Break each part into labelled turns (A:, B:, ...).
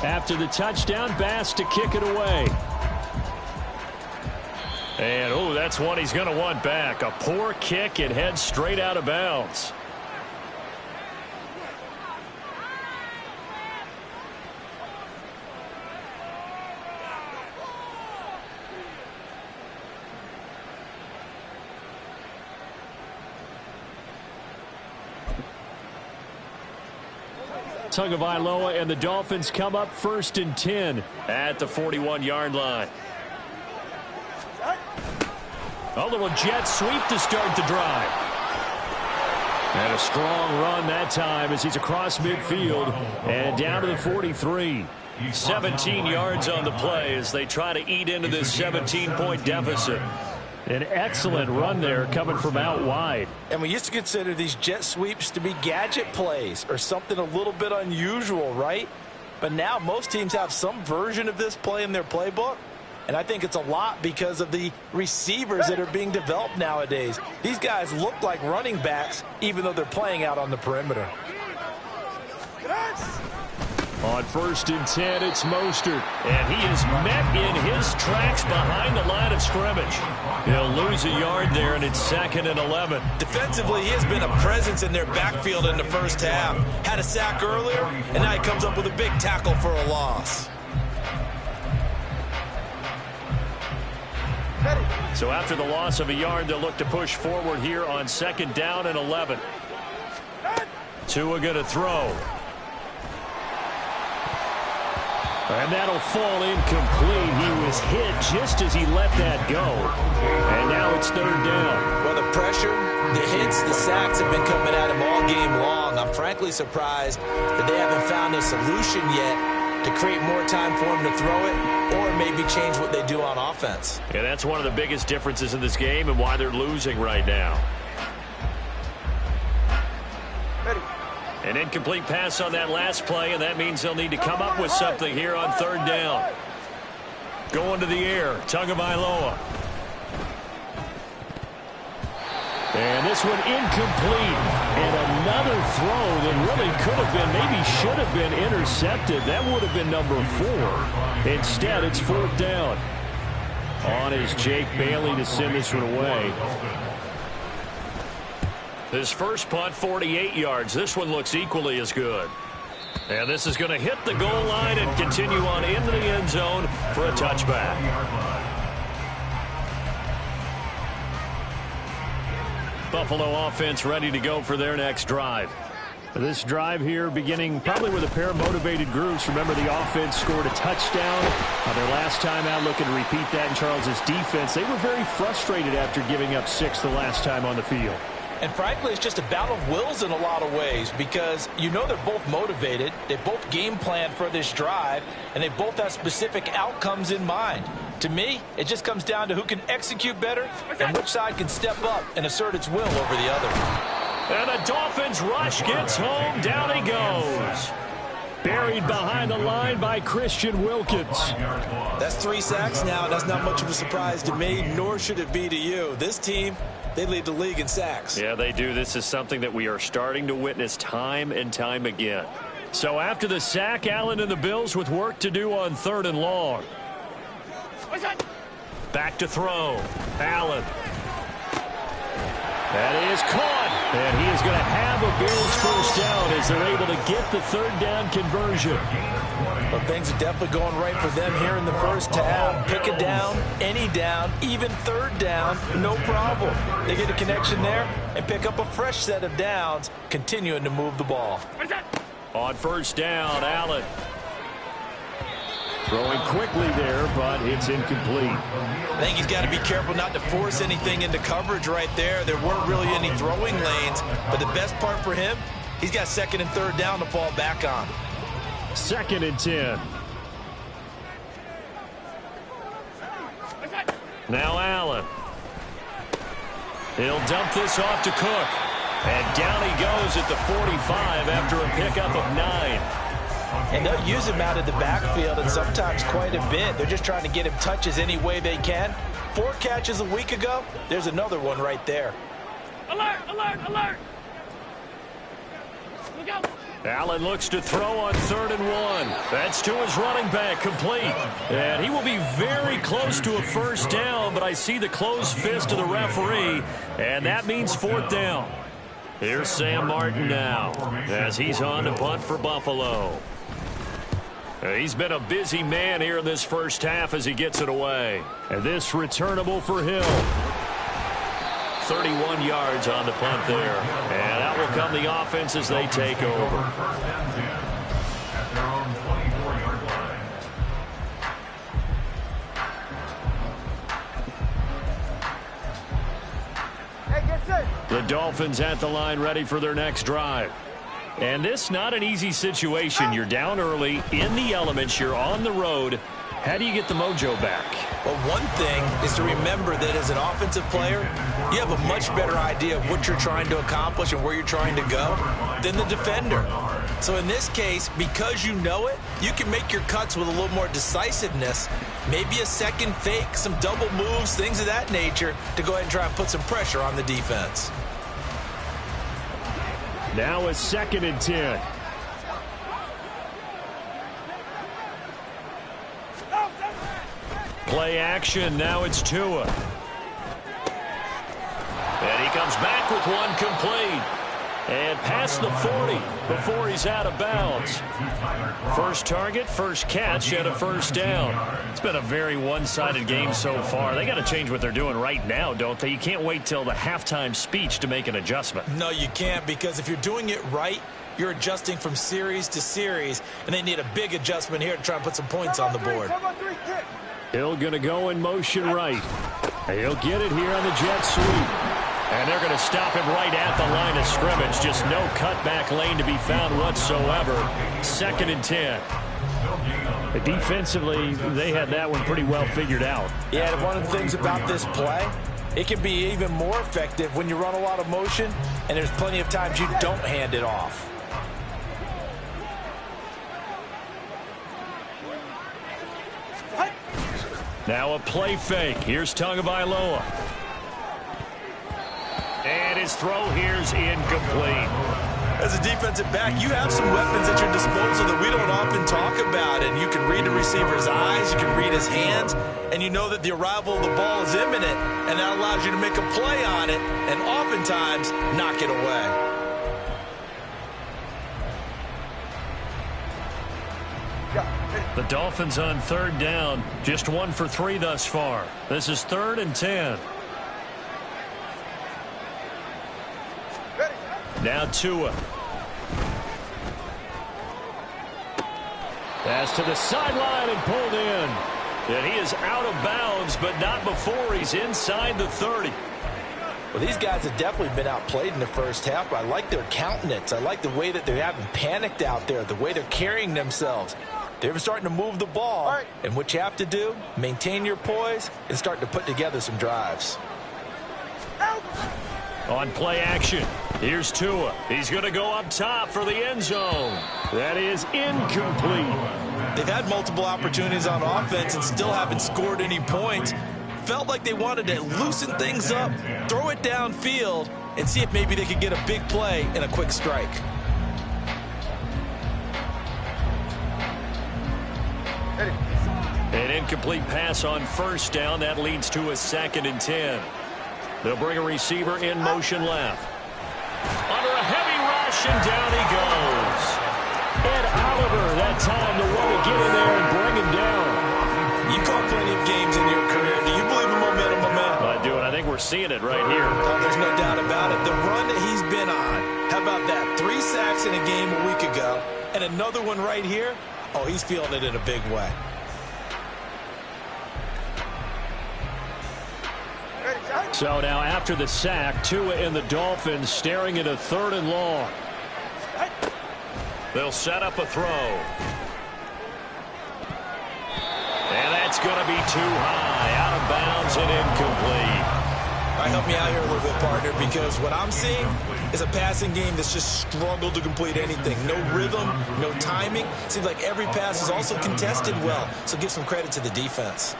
A: After the touchdown, Bass to kick it away. And, oh, that's one he's going to want back. A poor kick. It heads straight out of bounds. Tagovailoa and the Dolphins come up 1st and 10 at the 41-yard line. A little jet sweep to start the drive. And a strong run that time as he's across midfield and down to the 43. 17 yards on the play as they try to eat into this 17-point deficit. An excellent run there coming from out wide.
B: And we used to consider these jet sweeps to be gadget plays or something a little bit unusual, right? But now most teams have some version of this play in their playbook. And I think it's a lot because of the receivers that are being developed nowadays. These guys look like running backs even though they're playing out on the perimeter.
A: On 1st and 10, it's Mostert. And he is met in his tracks behind the line of scrimmage. He'll lose a yard there, and it's 2nd and 11.
B: Defensively, he has been a presence in their backfield in the first half. Had a sack earlier, and now he comes up with a big tackle for a loss.
A: So after the loss of a yard, they'll look to push forward here on 2nd down and 11. Tua going to throw. And that'll fall incomplete. He was hit just as he let that go. And now it's 3rd down.
B: Well, the pressure, the hits, the sacks have been coming at him all game long. I'm frankly surprised that they haven't found a solution yet to create more time for him to throw it or maybe change what they do on offense.
A: Yeah, that's one of the biggest differences in this game and why they're losing right now.
B: Ready.
A: An incomplete pass on that last play, and that means they'll need to come up with something here on 3rd down. Going to the air, Tagovailoa. And this one incomplete. And another throw that really could have been, maybe should have been intercepted. That would have been number 4. Instead, it's 4th down. On is Jake Bailey to send this one away. His first punt, 48 yards. This one looks equally as good. And this is going to hit the goal line and continue on into the end zone for a touchback. Buffalo offense ready to go for their next drive. This drive here beginning probably with a pair of motivated groups. Remember, the offense scored a touchdown on their last time out, looking to repeat that in Charles's defense. They were very frustrated after giving up 6 the last time on the field.
B: And frankly, it's just a battle of wills in a lot of ways because you know they're both motivated. They both game plan for this drive, and they both have specific outcomes in mind. To me, it just comes down to who can execute better and which side can step up and assert its will over the other.
A: And the Dolphins rush gets home. Down he goes. Buried behind the line by Christian Wilkins.
B: That's 3 sacks now. That's not much of a surprise to me, nor should it be to you. This team, they lead the league in sacks.
A: Yeah, they do. This is something that we are starting to witness time and time again. So after the sack, Allen and the Bills with work to do on 3rd and long. Back to throw. Allen. That is caught. And he is going to have a Bills first down as they're able to get the 3rd down conversion.
B: Well, things are definitely going right for them here in the first half. Pick a down, any down, even 3rd down, no problem. They get a connection there and pick up a fresh set of downs, continuing to move the ball.
A: On 1st down, Allen. Throwing quickly there, but it's incomplete.
B: I think he's got to be careful not to force anything into coverage right there. There weren't really any throwing lanes, but the best part for him, he's got 2nd and 3rd down to fall back on.
A: 2nd and 10. Now Allen. He'll dump this off to Cook. And down he goes at the 45 after a pickup of 9.
B: And they'll use him out of the backfield and sometimes quite a bit. They're just trying to get him touches any way they can. 4 catches a week ago. There's another one right there.
C: Alert, alert, alert.
A: Allen looks to throw on 3rd and 1. That's to his running back, complete. And he will be very close to a first down, but I see the closed fist of the referee, and that means 4th down. Here's Sam Martin now as he's on to punt for Buffalo. He's been a busy man here in this first half as he gets it away. And this returnable for Hill. 31 yards on the punt there. And out will come the offense as they take over. The Dolphins at the line ready for their next drive. And this not an easy situation. You're down early, in the elements, you're on the road. How do you get the mojo back?
B: Well, one thing is to remember that as an offensive player, you have a much better idea of what you're trying to accomplish and where you're trying to go than the defender. So in this case, because you know it, you can make your cuts with a little more decisiveness, maybe a second fake, some double moves, things of that nature, to go ahead and try and put some pressure on the defense.
A: Now a 2nd and 10. Play action. Now it's Tua. And he comes back with one complete. And past the 40 before he's out of bounds. First target, first catch, and a first down. It's been a very one-sided game so far. They got to change what they're doing right now, don't they? You can't wait till the halftime speech to make an adjustment.
B: No, you can't, because if you're doing it right, you're adjusting from series to series, and they need a big adjustment here to try and put some points on the board.
A: Hill going to go in motion right. He'll get it here on the jet sweep. And they're going to stop him right at the line of scrimmage. Just no cutback lane to be found whatsoever. 2nd and 10. Defensively, they had that one pretty well figured out.
B: Yeah, and one of the things about this play, it can be even more effective when you run a lot of motion, and there's plenty of times you don't hand it off.
A: Now a play fake. Here's Tagovailoa. And his throw here's incomplete.
B: As a defensive back, you have some weapons at your disposal that we don't often talk about. And you can read the receiver's eyes, you can read his hands, and you know that the arrival of the ball is imminent, and that allows you to make a play on it and oftentimes knock it away.
A: The Dolphins on 3rd down, just 1 for 3 thus far. This is 3rd and 10. Now Tua. Pass to the sideline and pulled in. And he is out of bounds, but not before he's inside the 30.
B: Well, these guys have definitely been outplayed in the first half, but I like their countenance. I like the way that they haven't panicked out there, the way they're carrying themselves. They're starting to move the ball, and what you have to do, maintain your poise and start to put together some drives.
A: On play action, here's Tua. He's going to go up top for the end zone. That is incomplete.
B: They've had multiple opportunities on offense and still haven't scored any points. Felt like they wanted to loosen things up, throw it downfield, and see if maybe they could get a big play and a quick strike.
A: An incomplete pass on first down. That leads to a 2nd and 10. They'll bring a receiver in motion left. Under a heavy rush, and down he goes. Ed Oliver, that time the one to get in there and bring him down.
B: You caught plenty of games in your career. Do you believe in momentum, my man?
A: I do, and I think we're seeing it right here.
B: Oh, there's no doubt about it. The run that he's been on, how about that? 3 sacks in a game a week ago, and another one right here. Oh, he's feeling it in a big way.
A: So now after the sack, Tua and the Dolphins staring at a 3rd and long. They'll set up a throw. And that's going to be too high, out of bounds and incomplete.
B: All right, help me out here a little bit, partner, because what I'm seeing is a passing game that's just struggled to complete anything. No rhythm, no timing. Seems like every pass is also contested well, so give some credit to the defense.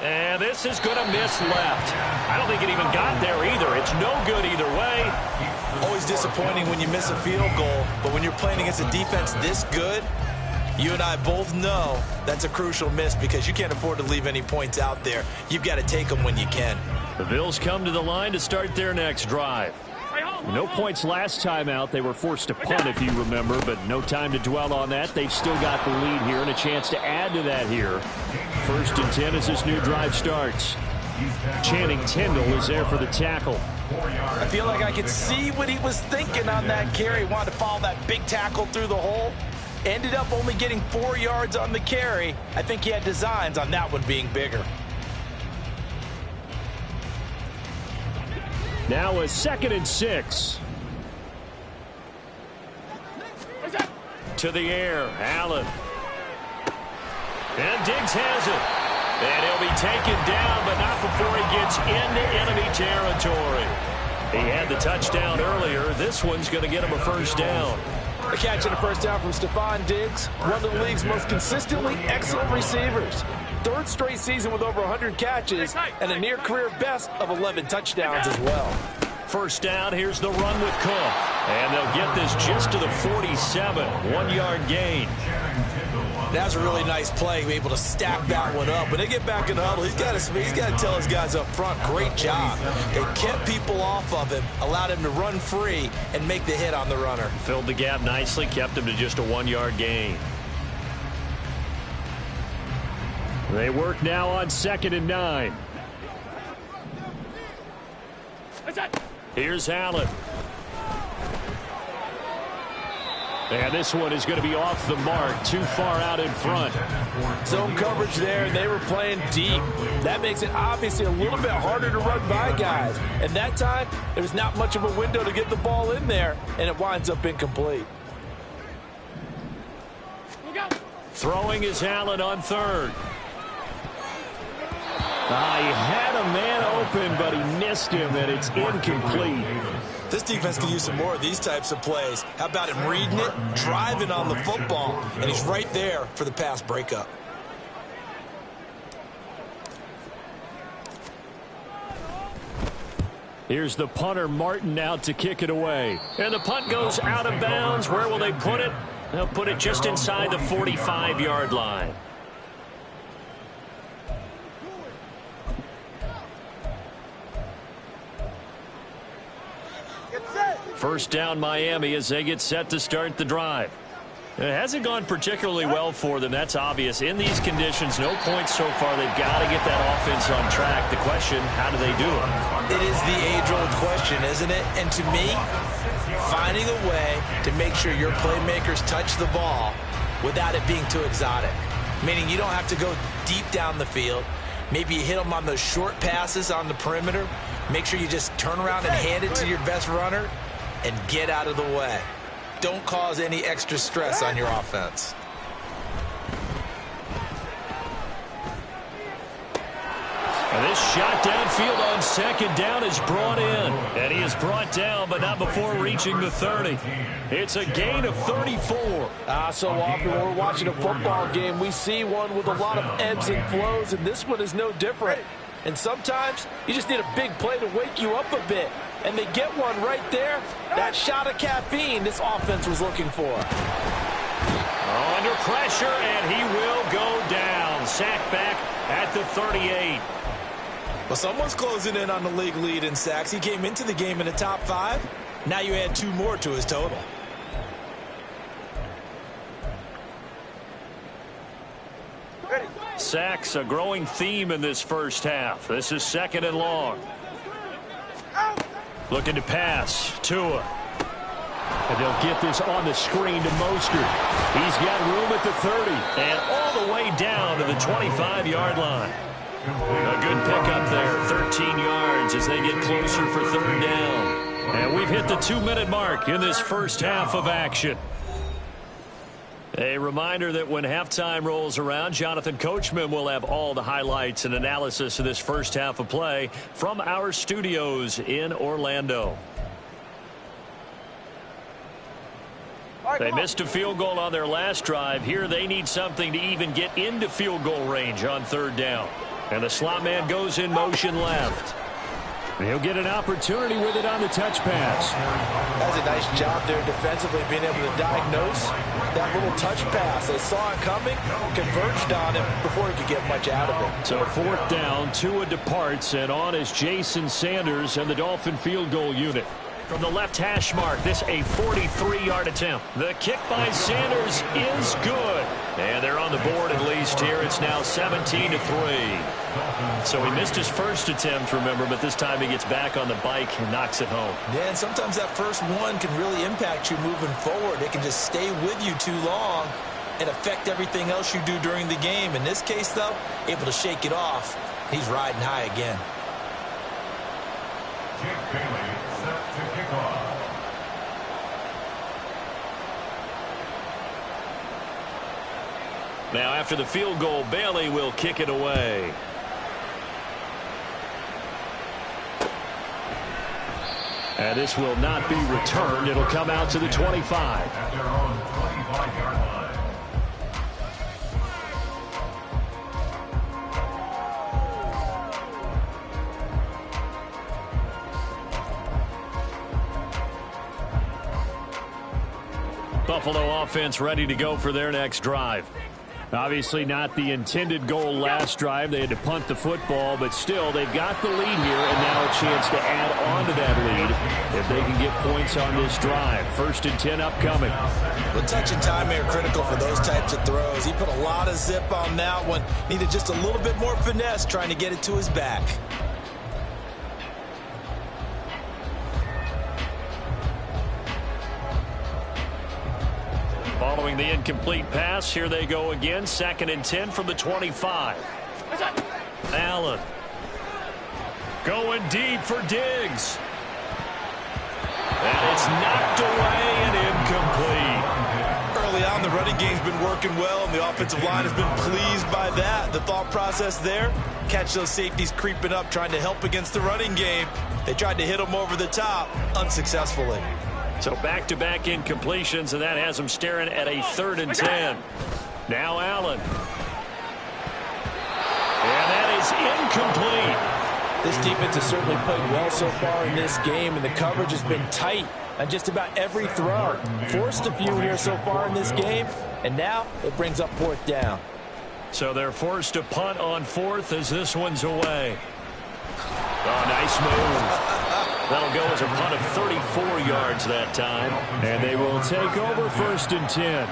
A: And this is going to miss left. I don't think it even got there either. It's no good either way.
B: Always disappointing when you miss a field goal, but when you're playing against a defense this good, you and I both know that's a crucial miss because you can't afford to leave any points out there. You've got to take them when you can.
A: The Bills come to the line to start their next drive. No points last time out. They were forced to punt, if you remember, but no time to dwell on that. They've still got the lead here and a chance to add to that here. 1st and 10 as this new drive starts. Channing Tindall is there for the tackle.
B: I feel like I could see what he was thinking on that carry. He wanted to follow that big tackle through the hole. Ended up only getting 4 yards on the carry. I think he had designs on that one being bigger.
A: Now a 2nd and 6. To the air, Allen. And Diggs has it. And he'll be taken down, but not before he gets into enemy territory. He had the touchdown earlier. This one's going to get him a 1st down.
C: A catch and a 1st down from Stephon Diggs, one of the league's most consistently excellent receivers. 3rd straight season with over 100 catches and a near-career best of 11 touchdowns as well.
A: 1st down, here's the run with Cook. And they'll get this just to the 47, 1-yard gain.
B: That was a really nice play, able to stack that one up. When they get back in the huddle, he's got to tell his guys up front, great job. They kept people off of him, allowed him to run free and make the hit on the runner.
A: Filled the gap nicely, kept him to just a 1-yard gain. They work now on 2nd and 9. Here's Allen. And this one is going to be off the mark, too far out in front.
C: Zone coverage there, and they were playing deep. That makes it obviously a little bit harder to run by guys. And that time, there's not much of a window to get the ball in there, and it winds up incomplete.
A: Throwing is Allen on 3rd. He had a man open, but he missed him, and it's incomplete.
B: This defense can use some more of these types of plays. How about him reading it, driving on the football, and he's right there for the pass breakup.
A: Here's the punter, Martin, out to kick it away. And the punt goes out of bounds. Where will they put it? They'll put it just inside the 45-yard line. First down, Miami, as they get set to start the drive. It hasn't gone particularly well for them. That's obvious. In these conditions, no points so far. They've got to get that offense on track. The question, how do they do it?
B: It is the age-old question, isn't it? And to me, finding a way to make sure your playmakers touch the ball without it being too exotic. Meaning you don't have to go deep down the field. Maybe you hit them on those short passes on the perimeter. Make sure you just turn around and hand it to your best runner and get out of the way. Don't cause any extra stress on your offense.
A: And this shot downfield on 2nd down is brought in. And he is brought down, but not before reaching the 30. It's a gain of 34.
C: So often when we're watching a football game, we see one with a lot of ebbs and flows, and this one is no different. And sometimes you just need a big play to wake you up a bit. And they get one right there. That shot of caffeine this offense was looking for.
A: Under pressure, and he will go down. Sacked back at the 38.
B: Well, someone's closing in on the league lead in sacks. He came into the game in the top 5. Now you add 2 more to his total.
A: Sacks, a growing theme in this first half. This is 2nd and long. Looking to pass. Tua. And they'll get this on the screen to Mostert. He's got room at the 30. And all the way down to the 25-yard line. A good pickup there. 13 yards as they get closer for 3rd down. And we've hit the 2-minute mark in this first half of action. A reminder that when halftime rolls around, Jonathan Coachman will have all the highlights and analysis of this first half of play from our studios in Orlando. They missed a field goal on their last drive. Here they need something to even get into field goal range on 3rd down. And the slot man goes in motion left. He'll get an opportunity with it on the touch pass.
B: That's a nice job there defensively, being able to diagnose that little touch pass. They saw it coming, converged on him before he could get much out of it.
A: So 4th down, Tua departs, and on is Jason Sanders and the Dolphin field goal unit. From the left hash mark, this a 43-yard attempt. The kick by Sanders is good. And they're on the board at least here. It's now 17-3. So he missed his first attempt, remember, but this time he gets back on the bike and knocks it home.
B: Yeah, and sometimes that first one can really impact you moving forward. It can just stay with you too long and affect everything else you do during the game. In this case, though, able to shake it off. He's riding high again.
A: Now after the field goal, Bailey will kick it away. And this will not be returned. It'll come out to the 25. Buffalo offense ready to go for their next drive. Obviously not the intended goal last drive. They had to punt the football, but still they've got the lead here and now a chance to add on to that lead if they can get points on this drive. 1st and 10 upcoming.
B: The touch and time are critical for those types of throws. He put a lot of zip on that one. Needed just a little bit more finesse trying to get it to his back.
A: Following the incomplete pass, here they go again. 2nd and 10 from the 25. Allen going deep for Diggs. And it's knocked away and incomplete.
B: Early on, the running game's been working well, and the offensive line has been pleased by that. The thought process there, catch those safeties creeping up, trying to help against the running game. They tried to hit them over the top, unsuccessfully.
A: So back-to-back incompletions, and that has them staring at a 3rd and 10. Now Allen. And that is incomplete.
C: This defense has certainly played well so far in this game, and the coverage has been tight on just about every throw. Forced a few here so far in this game, and now it brings up 4th down.
A: So they're forced to punt on 4th as this one's away. Oh, nice move. That'll go as a punt of 34 yards that time. And they will take over 1st and 10.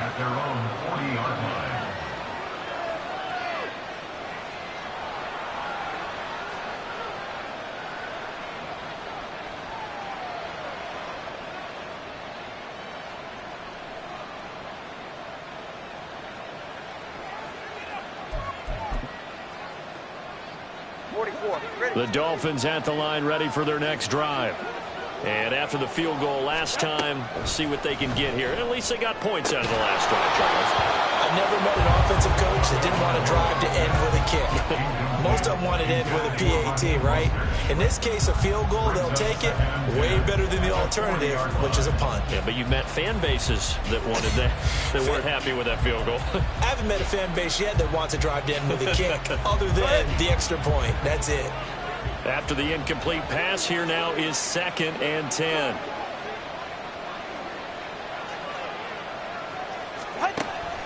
A: The Dolphins at the line ready for their next drive. And after the field goal last time, see what they can get here. At least they got points out of the last drive, Charles.
B: I've never met an offensive coach that didn't want to drive to end with a kick. Most of them want to end with a PAT, right? In this case, a field goal, they'll take it. Way better than the alternative, which is a punt.
A: Yeah, but you've met fan bases that wanted that, that weren't happy with that field goal.
B: I haven't met a fan base yet that wants to drive to end with a kick, other than the extra point. That's it.
A: After the incomplete pass, here now is 2nd and 10.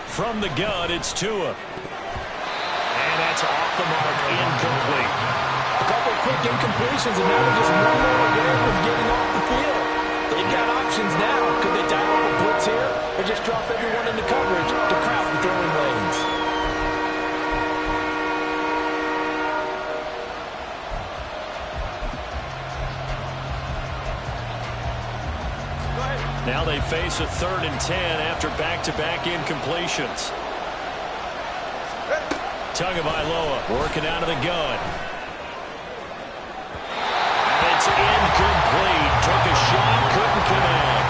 A: From the gun, it's Tua. And that's off the mark, incomplete.
C: A couple quick incompletions, and now they're just one more away from getting off the field. They've got options now. Could they dial up a blitz here, or just drop everyone into coverage to crowd the throwing lanes?
A: Now they face a 3rd and 10 after back-to-back incompletions. Tagovailoa working out of the gun. And it's incomplete. Took a shot, couldn't connect.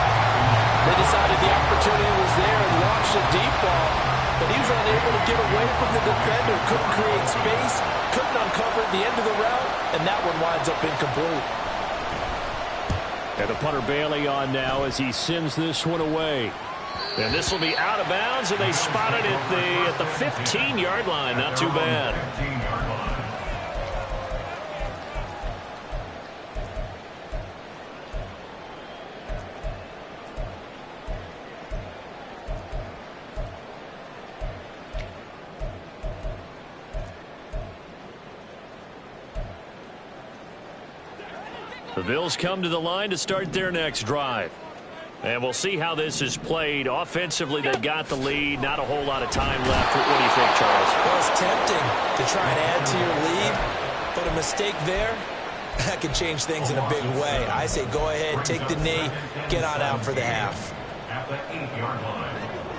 C: They decided the opportunity was there and launched a deep ball, but he was unable to get away from the defender, couldn't create space, couldn't uncover at the end of the route, and that one winds up incomplete.
A: And the punter Bailey on now as he sends this one away. And this will be out of bounds, and they spot it at the 15-yard line. Not too bad. The Bills come to the line to start their next drive. And we'll see how this is played. Offensively, they've got the lead. Not a whole lot of time left. What do you think, Charles?
B: Well, it's tempting to try and add to your lead, but a mistake there, that can change things in a big way. I say go ahead, take the knee, get on out for the half.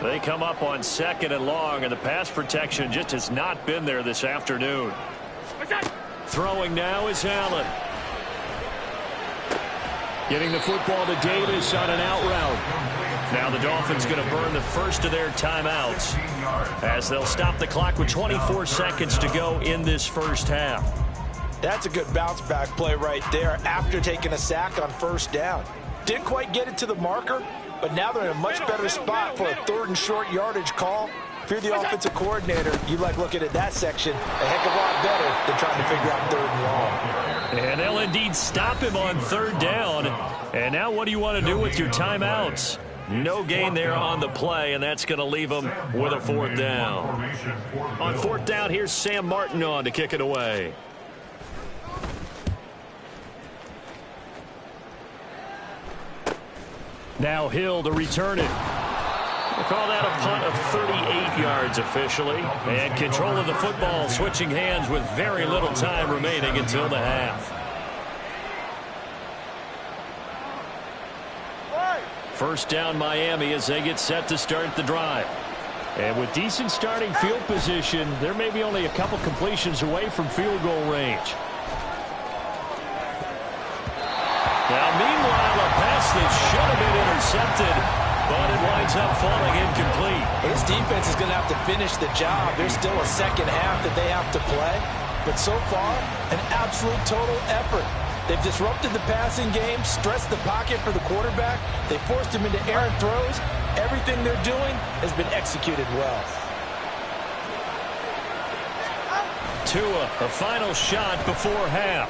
A: They come up on 2nd and long, and the pass protection just has not been there this afternoon. Throwing now is Allen. Getting the football to Davis on an out route. Now the Dolphins going to burn the first of their timeouts as they'll stop the clock with 24 seconds to go in this first half.
B: That's a good bounce back play right there after taking a sack on first down. Didn't quite get it to the marker, but now they're in a much better spot for a 3rd and short yardage call. If you're the offensive coordinator, you like looking at that section a heck of a lot better than trying to figure out 3rd and long.
A: And they'll indeed stop him on 3rd down. And now what do you want to do with your timeouts? No gain there on the play, and that's going to leave them with a 4th down. On 4th down, here's Sam Martin on to kick it away. Now Hill to return it. We'll call that a punt of 38 yards officially. And control of the football switching hands with very little time remaining until the half. First down Miami as they get set to start the drive. And with decent starting field position, there may be only a couple completions away from field goal range. Now meanwhile, a pass that should have been intercepted, but it winds up falling incomplete.
B: His defense is going to have to finish the job. There's still a second half that they have to play. But so far, an absolute total effort. They've disrupted the passing game, stressed the pocket for the quarterback. They forced him into errant throws. Everything they're doing has been executed well.
A: Tua, a final shot before half.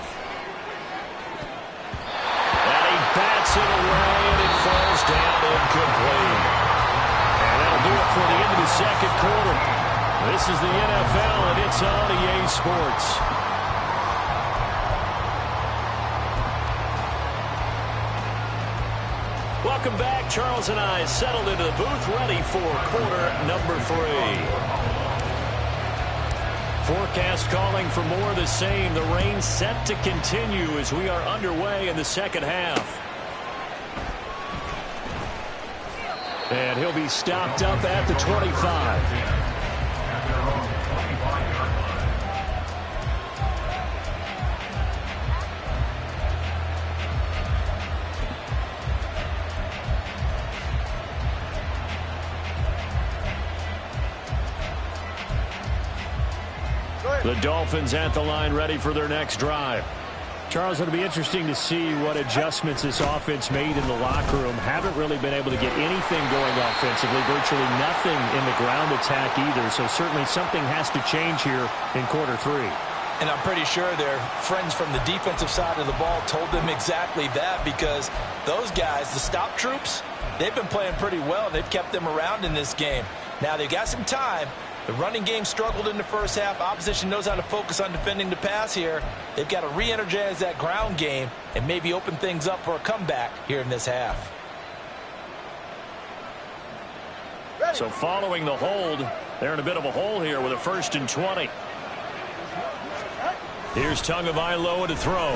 A: And he bats it away, and it falls down incomplete. And that'll do it for the end of the second quarter. This is the NFL, and it's on EA Sports. Welcome back. Charles and I settled into the booth, ready for quarter number 3. Forecast calling for more of the same. The rain set to continue as we are underway in the second half. And he'll be stopped up at the 25. The Dolphins at the line ready for their next drive. Charles, it'll be interesting to see what adjustments this offense made in the locker room. Haven't really been able to get anything going offensively, virtually nothing in the ground attack either. So certainly something has to change here in quarter 3.
B: And I'm pretty sure their friends from the defensive side of the ball told them exactly that, because those guys, the stop troops, they've been playing pretty well. They've kept them around in this game. Now they've got some time. The running game struggled in the first half. Opposition knows how to focus on defending the pass here. They've got to re-energize that ground game and maybe open things up for a comeback here in this half.
A: So following the hold, they're in a bit of a hole here with a 1st and 20. Here's Tagovailoa to throw.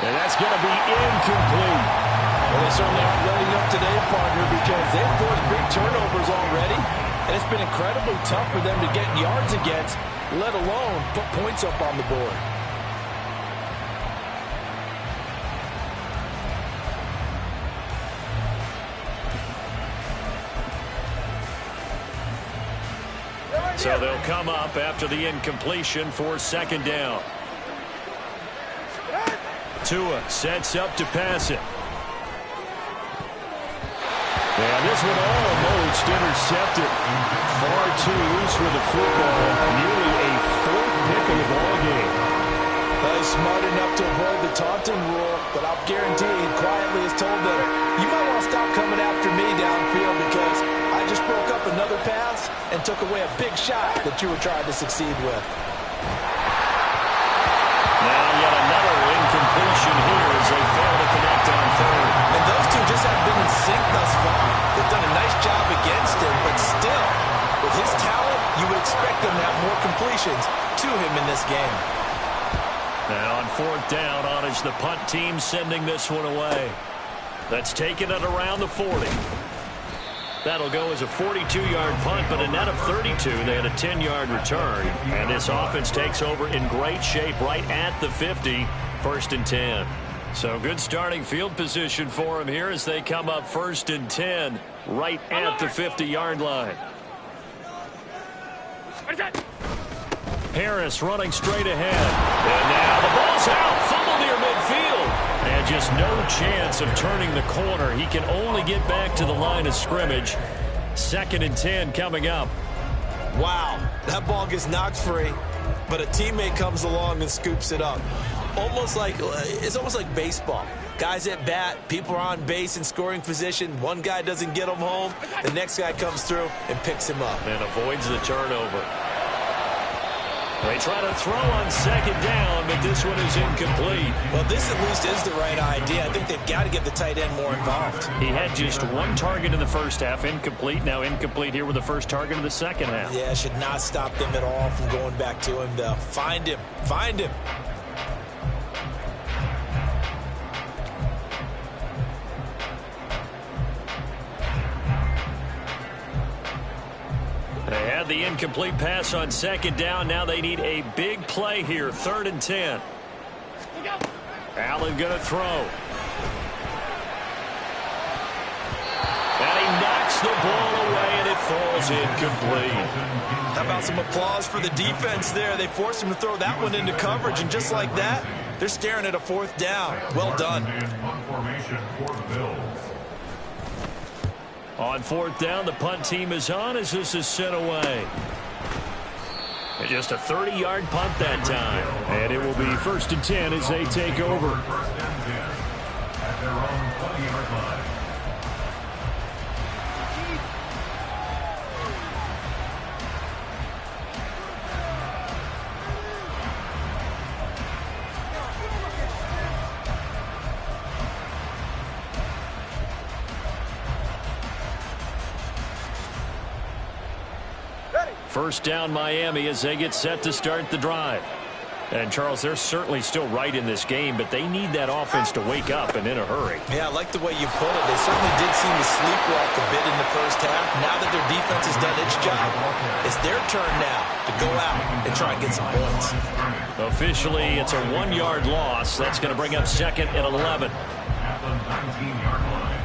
A: And that's going to be incomplete.
B: Well, they certainly aren't letting up today, partner, because they've forced big turnovers already, and it's been incredibly tough for them to get yards against, let alone put points up on the board.
A: So they'll come up after the incompletion for 2nd down. Tua sets up to pass it. And this one almost intercepted. Far too loose with the football. Nearly a 4th pick of the ball game.
B: He's smart enough to avoid the taunting rule, but I'll guarantee he quietly has told them, you might want to stop coming after me downfield because I just broke up another pass and took away a big shot that you were trying to succeed with.
A: Now yet another
B: game.
A: Now on 4th down, on is the punt team sending this one away. Let's take it at around the 40. That'll go as a 42-yard punt, but a net of 32. They had a 10-yard return. And this offense takes over in great shape right at the 50, 1st and 10. So good starting field position for them here as they come up 1st and 10 right at the 50-yard line. Harris running straight ahead. And now the ball's out. Fumble near midfield. And just no chance of turning the corner. He can only get back to the line of scrimmage. 2nd and 10 coming up.
B: Wow, that ball gets knocked free, but a teammate comes along and scoops it up. It's almost like baseball. Guys at bat, people are on base in scoring position. One guy doesn't get him home. The next guy comes through and picks him up.
A: And avoids the turnover. They try to throw on 2nd down, but this one is incomplete.
B: Well, this at least is the right idea. I think they've got to get the tight end more involved.
A: He had just 1 target in the first half, incomplete. Now incomplete here with the first target of the second half.
B: Yeah, should not stop them at all from going back to him, though. Find him. Find him.
A: They had the incomplete pass on 2nd down. Now they need a big play here. 3rd and 10. Allen going to throw. And he knocks the ball away, and it falls incomplete.
B: How about some applause for the defense there? They forced him to throw that one into coverage, and just like that, they're staring at a 4th down. Well done.
A: On 4th down, the punt team is on as this is sent away. And just a 30-yard punt that time. And it will be 1st and 10 as they take over.
D: At their own 20-yard line.
A: First down Miami as they get set to start the drive. And, Charles, they're certainly still right in this game, but they need that offense to wake up and in a hurry.
B: Yeah, I like the way you put it. They certainly did seem to sleepwalk a bit in the first half. Now that their defense has done its job, it's their turn now to go out and try and get some points.
A: Officially, it's a 1-yard loss. That's going to bring up 2nd and 11.
D: At the 19-yard line.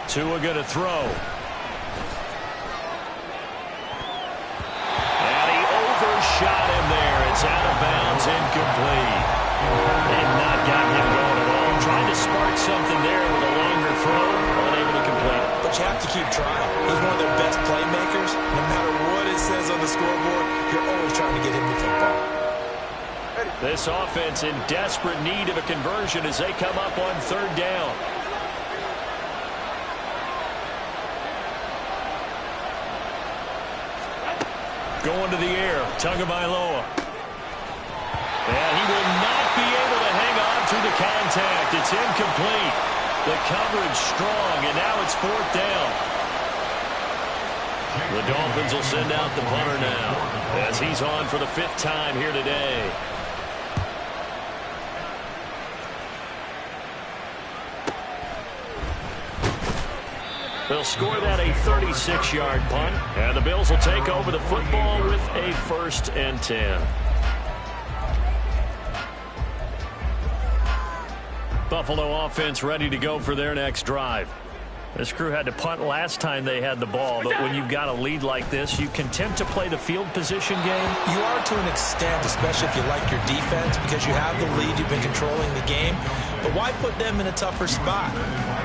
A: Tua going to throw. And he overshot him there. It's out of bounds, incomplete. They've not gotten him going at all. Trying to spark something there with a longer throw. Unable to complete it.
B: But you have to keep trying. He's one of their best playmakers. No matter what it says on the scoreboard, you're always trying to get him the football.
A: This offense in desperate need of a conversion as they come up on 3rd down. Going to the air, Tagovailoa. And he will not be able to hang on to the contact. It's incomplete. The coverage strong, and now it's 4th down. The Dolphins will send out the punter now as he's on for the 5th time here today. They'll score that a 36-yard punt, and the Bills will take over the football with a 1st and 10. Buffalo offense ready to go for their next drive. This crew had to punt last time they had the ball, but when you've got a lead like this, you content to play the field position game?
B: You are to an extent, especially if you like your defense, because you have the lead, you've been controlling the game. But why put them in a tougher spot?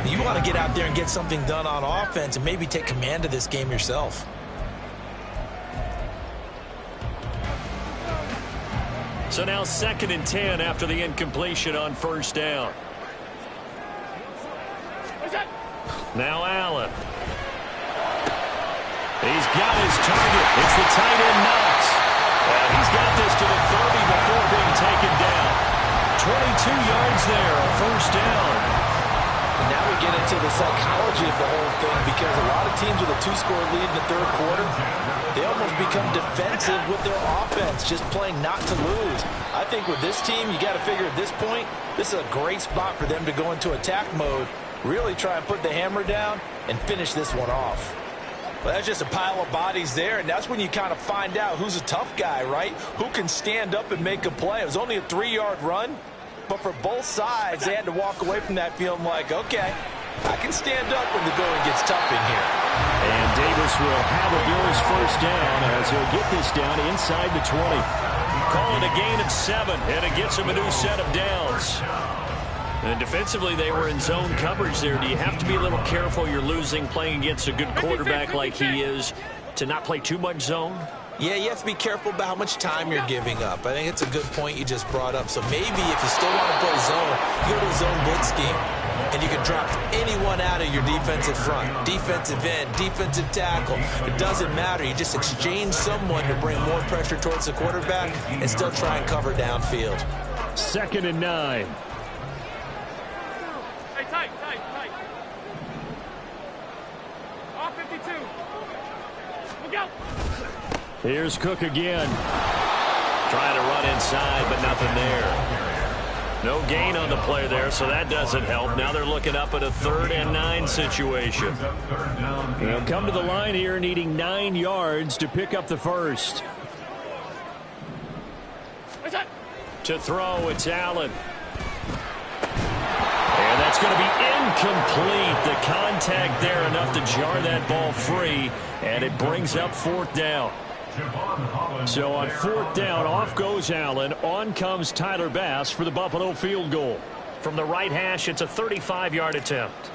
B: You want to get out there and get something done on offense and maybe take command of this game yourself.
A: So now 2nd and 10 after the incompletion on 1st down. Now Allen. He's got his target. It's the tight end Knox. And he's got this to the 30 before being taken down. yards there, a first down.
B: And now we get into the psychology of the whole thing, because a lot of teams with a 2-score lead in the third quarter, they almost become defensive with their offense, just playing not to lose. I think with this team, you got to figure at this point, this is a great spot for them to go into attack mode, really try and put the hammer down and finish this one off. Well, that's just a pile of bodies there, and that's when you kind of find out who's a tough guy, right? Who can stand up and make a play. It was only a 3-yard run, but for both sides, they had to walk away from that feeling like, okay, I can stand up when the going gets tough in here.
A: And Davis will have a Bills first down as he'll get this down inside the 20. Call it a gain of 7, and it gets him a new set of downs. And defensively, they were in zone coverage there. Do you have to be a little careful you're losing playing against a good quarterback like he is to not play too much zone?
B: Yeah, you have to be careful about how much time you're giving up. I think it's a good point you just brought up. So maybe if you still want to play zone, you go to a zone blitz scheme, and you can drop anyone out of your defensive front, defensive end, defensive tackle. It doesn't matter. You just exchange someone to bring more pressure towards the quarterback and still try and cover downfield.
A: 2nd and 9.
E: Tight. Off 52. Look out.
A: Here's Cook again. Trying to run inside, but nothing there. No gain on the play there, so that doesn't help. Now they're looking up at a 3rd and 9 situation. They'll come to the line here needing 9 yards to pick up the first. To throw, it's Allen. And that's going to be incomplete. The contact there enough to jar that ball free, and it brings up 4th down. So on 4th down, off goes Allen. On comes Tyler Bass for the Buffalo field goal. From the right hash, it's a 35-yard attempt.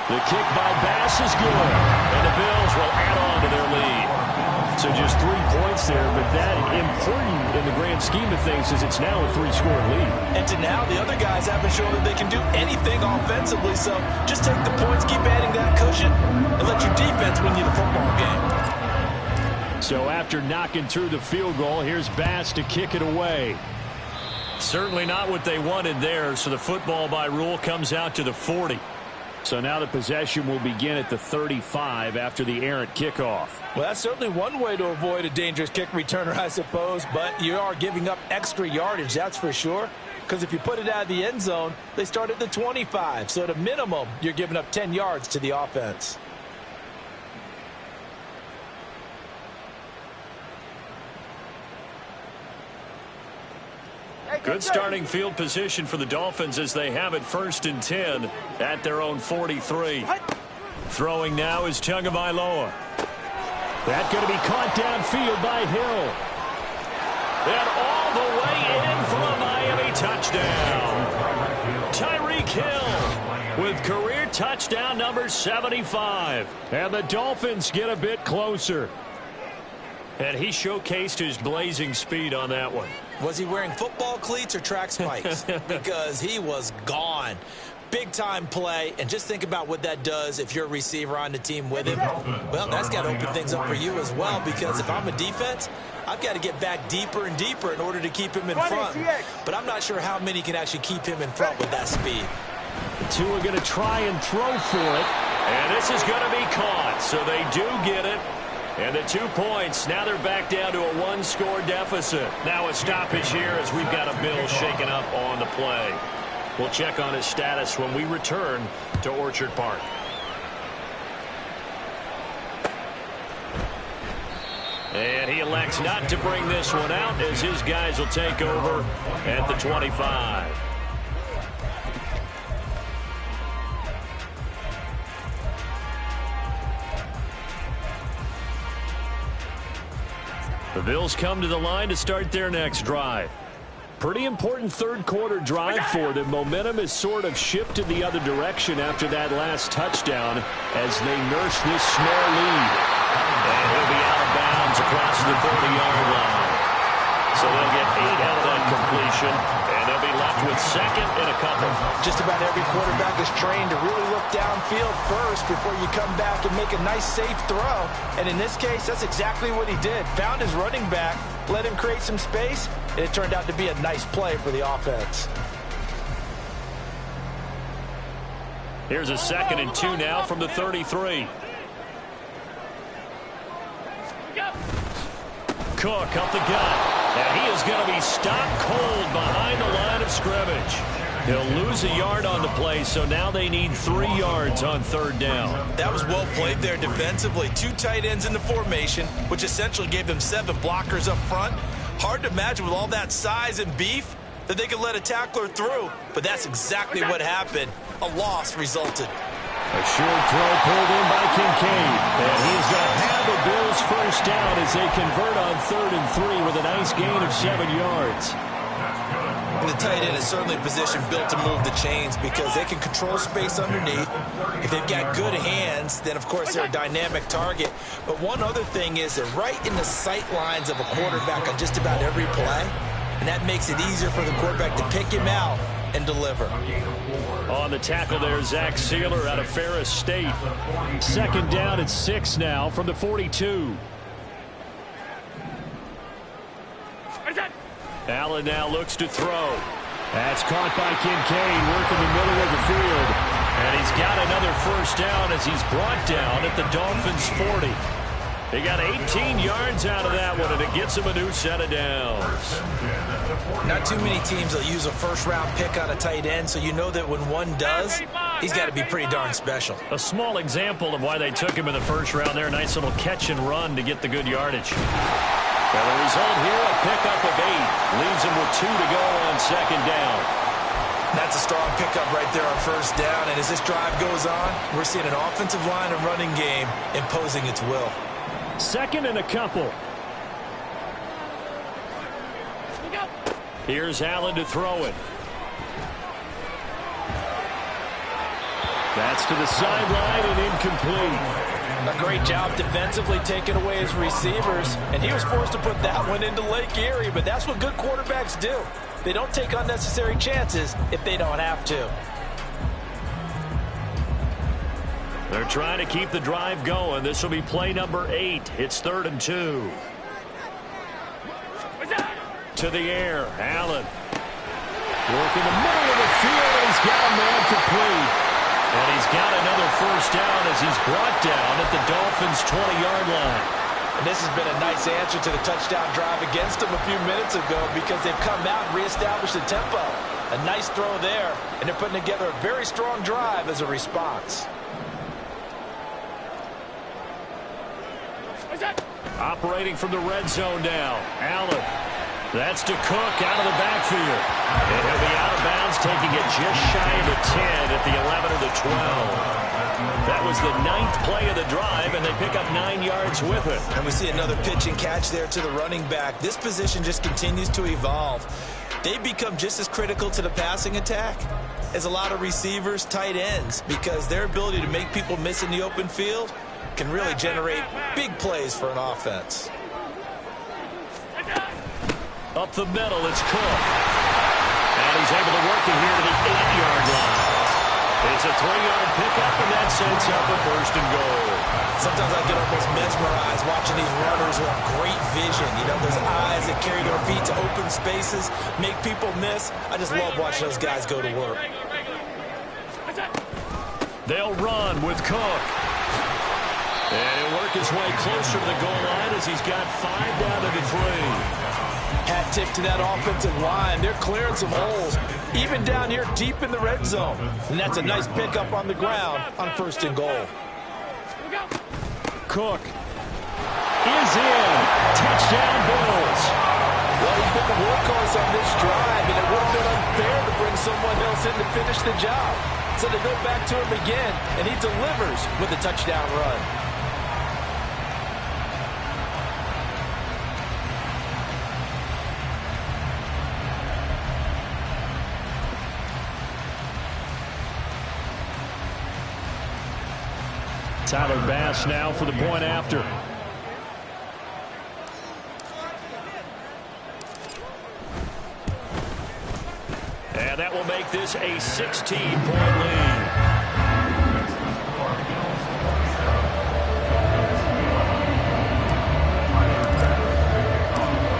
A: The kick by Bass is good, and the Bills will add on to their lead. So just 3 points there, but that important in the grand scheme of things is it's now a 3-score lead.
B: And to now, the other guys haven't shown that they can do anything offensively, so just take the points, keep adding that cushion, and let your defense win you the football game.
A: So after knocking through the field goal, here's Bass to kick it away. Certainly not what they wanted there, so the football by rule comes out to the 40. So now the possession will begin at the 35 after the errant kickoff.
B: Well, that's certainly one way to avoid a dangerous kick returner, I suppose, but you are giving up extra yardage, that's for sure, because if you put it out of the end zone, they start at the 25. So at a minimum, you're giving up 10 yards to the offense.
A: Good starting field position for the Dolphins as they have it 1st and 10 at their own 43. Throwing now is Tagovailoa. That's going to be caught downfield by Hill. And all the way in for a Miami touchdown. Tyreek Hill with career touchdown number 75. And the Dolphins get a bit closer. And he showcased his blazing speed on that one.
B: Was he wearing football cleats or track spikes? Because he was gone. Big-time play, and just think about what that does if you're a receiver on the team with him. Well, that's got to open things up for you as well, because if I'm a defense, I've got to get back deeper and deeper in order to keep him in front. But I'm not sure how many can actually keep him in front with that speed.
A: The two are going to try and throw for it. And this is going to be caught, so they do get it. And the 2 points, now they're back down to a 1-score deficit. Now a stoppage here as we've got a Bill shaken up on the play. We'll check on his status when we return to Orchard Park. And he elects not to bring this one out as his guys will take over at the 25. The Bills come to the line to start their next drive. Pretty important third quarter drive for them. Momentum has sort of shifted the other direction after that last touchdown as they nurse this small lead. And he'll be out of bounds across the 30-yard line. So they'll get 8 out of that completion, and they'll be left left with second and a couple.
B: Just about every quarterback is trained to really look downfield first before you come back and make a nice, safe throw. And in this case, that's exactly what he did. Found his running back, let him create some space, and it turned out to be a nice play for the offense.
A: Here's a 2nd and 2 now from the 33. Cook up the gut. And he is going to be stopped cold behind the line of scrimmage. He'll lose a yard on the play, so now they need 3 yards on 3rd down.
B: That was well played there defensively. 2 tight ends in the formation, which essentially gave them 7 blockers up front. Hard to imagine with all that size and beef that they could let a tackler through, but that's exactly what happened. A loss resulted.
A: A short throw pulled in by Kincaid. And he is going to have the Bills first down as they convert on 3rd and 3 with a nice gain of 7 yards.
B: And the tight end is certainly a position built to move the chains because they can control space underneath. If they've got good hands, then of course they're a dynamic target. But one other thing is they're right in the sight lines of a quarterback on just about every play. And that makes it easier for the quarterback to pick him out and deliver.
A: On the tackle there, Zach Sealer out of Ferris State. 2nd down and 6 now from the 42. Allen now looks to throw. That's caught by Kincaid, working the middle of the field. And he's got another first down as he's brought down at the Dolphins' 40. They got 18 yards out of that one, and it gets him a new set of downs.
B: Not too many teams will use a first-round pick on a tight end, so you know that when one does, he's got to be pretty darn special.
A: A small example of why they took him in the first round there. Nice little catch and run to get the good yardage. And the result here, a pickup of 8. Leaves him with 2 to go on 2nd down.
B: That's a strong pickup right there on 1st down, and as this drive goes on, we're seeing an offensive line and running game imposing its will.
A: 2nd and a couple. Here's Allen to throw it. That's to the sideline and incomplete.
C: A great job defensively taking away his receivers, and he was forced to put that one into Lake Erie, but that's what good quarterbacks do. They don't take unnecessary chances if they don't have to.
A: They're trying to keep the drive going. This will be play number 8. It's 3rd and 2. To the air, Allen. Working the middle of the field, and he's got a man complete. And he's got another first down as he's brought down at the Dolphins' 20-yard line.
C: And this has been a nice answer to the touchdown drive against them a few minutes ago because they've come out and reestablished the tempo. A nice throw there, and they're putting together a very strong drive as a response.
A: Operating from the red zone now. Allen. That's to Cook out of the backfield. And he'll be out of bounds, taking it just shy of the 10 at the 11 or the 12. That was the 9th play of the drive, and they pick up 9 yards with it.
B: And we see another pitch and catch there to the running back. This position just continues to evolve. They become just as critical to the passing attack as a lot of receivers, tight ends, because their ability to make people miss in the open field can really generate big plays for an offense.
A: Up the middle, it's Cook. And he's able to work it here to the 8-yard line. It's a 3-yard pickup, and that sets up a 1st and goal.
B: Sometimes I get almost mesmerized watching these runners who have great vision. You know, those eyes that carry their feet to open spaces, make people miss. I just love watching those guys go to work.
A: They'll run with Cook. And he'll work his way closer to the goal line as he's got 5 down to the 3.
C: Hat tip to that offensive line. They're clearing some holes, even down here deep in the red zone. And that's a nice pickup on the ground on 1st and goal.
A: Cook is in. Touchdown, Bills.
C: Well, he's been the workhorse on this drive, and it would have been unfair to bring someone else in to finish the job. So they go back to him again, and he delivers with a touchdown run.
A: Tyler Bass now for the point after. And that will make this a 16-point lead.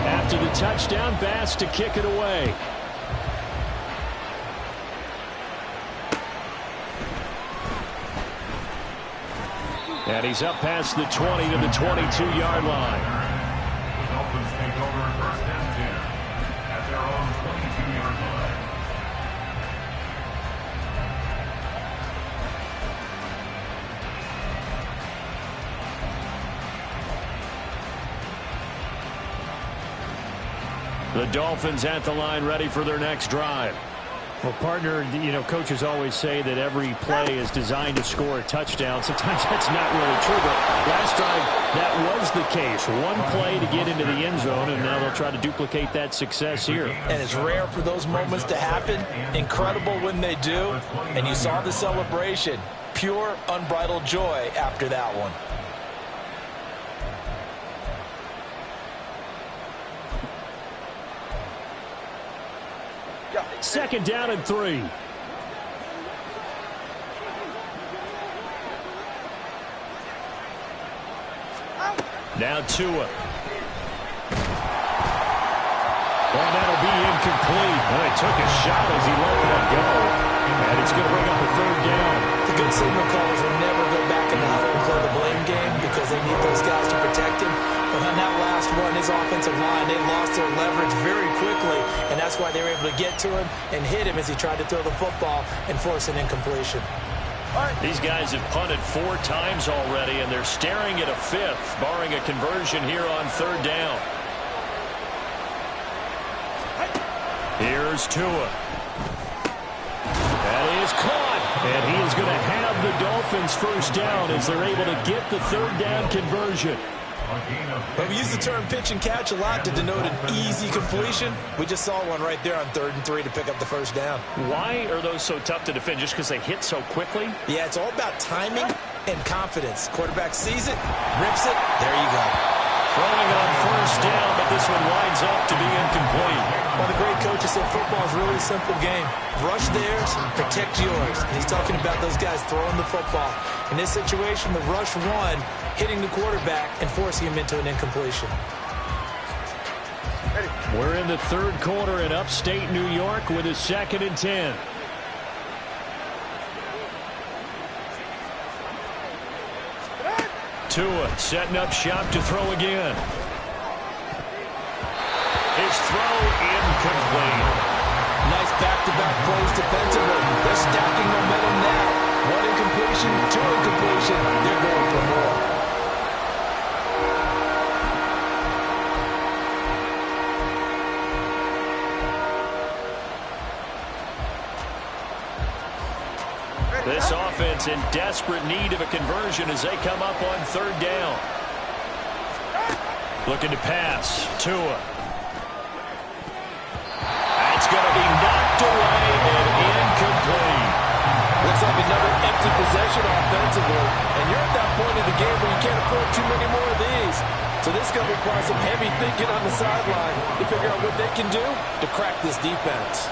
A: After the touchdown, Bass to kick it away. And he's up past the 20 to the 22-yard line.
D: The Dolphins take over first and 10 at their own 22-yard line.
A: The Dolphins at the line, ready for their next drive.
F: Well, partner, you know, coaches always say that every play is designed to score a touchdown. Sometimes that's not really true, but last drive, that was the case. One play to get into the end zone, and now they'll try to duplicate that success here.
B: And it's rare for those moments to happen. Incredible when they do. And you saw the celebration. Pure, unbridled joy after that one.
A: Second down and 3. Now Tua. And that'll be incomplete. And he took a shot as he let that go. And it's going to bring up a third down.
B: The good signal callers will never go back in the huddle and play the blame game because they need those guys to protect him. But on that last one, his offensive line, they lost their leverage very quickly, and that's why they were able to get to him and hit him as he tried to throw the football and force an incompletion.
A: These guys have punted 4 times already, and they're staring at a 5th, barring a conversion here on third down. Here's Tua. That is caught, and he is going to have the Dolphins first down as they're able to get the third down conversion.
B: But we use the term pitch and catch a lot to denote an easy completion. We just saw one right there on 3rd and 3 to pick up the first down.
A: Why are those so tough to defend? Just because they hit so quickly?
B: Yeah, it's all about timing and confidence. Quarterback sees it, rips it, there you go.
A: Throwing on first down, but this one winds up to be incomplete.
B: Well, the great coaches said football is really a simple game. Rush theirs, protect yours. And he's talking about those guys throwing the football. In this situation, the rush won, hitting the quarterback and forcing him into an incompletion.
A: We're in the third quarter in upstate New York with a 2nd and 10. Tua setting up shop to throw again. His throw incomplete.
B: Nice back-to-back plays defensively. They're stacking momentum now. 1 incompletion, 2 incompletion. They're going for more.
A: This offense in desperate need of a conversion as they come up on third down. Looking to pass. Tua. That's going to be knocked away and incomplete.
C: Looks like another empty possession offensively. And you're at that point in the game where you can't afford too many more of these. So this is going to require some heavy thinking on the sideline to figure out what they can do to crack this defense.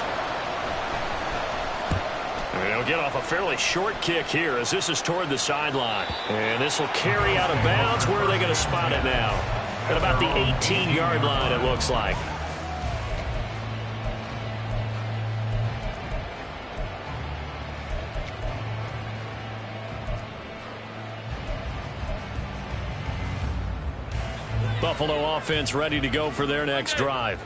A: They'll get off a fairly short kick here as this is toward the sideline. And this will carry out of bounds. Where are they going to spot it now? At about the 18-yard line, it looks like. Buffalo offense ready to go for their next drive.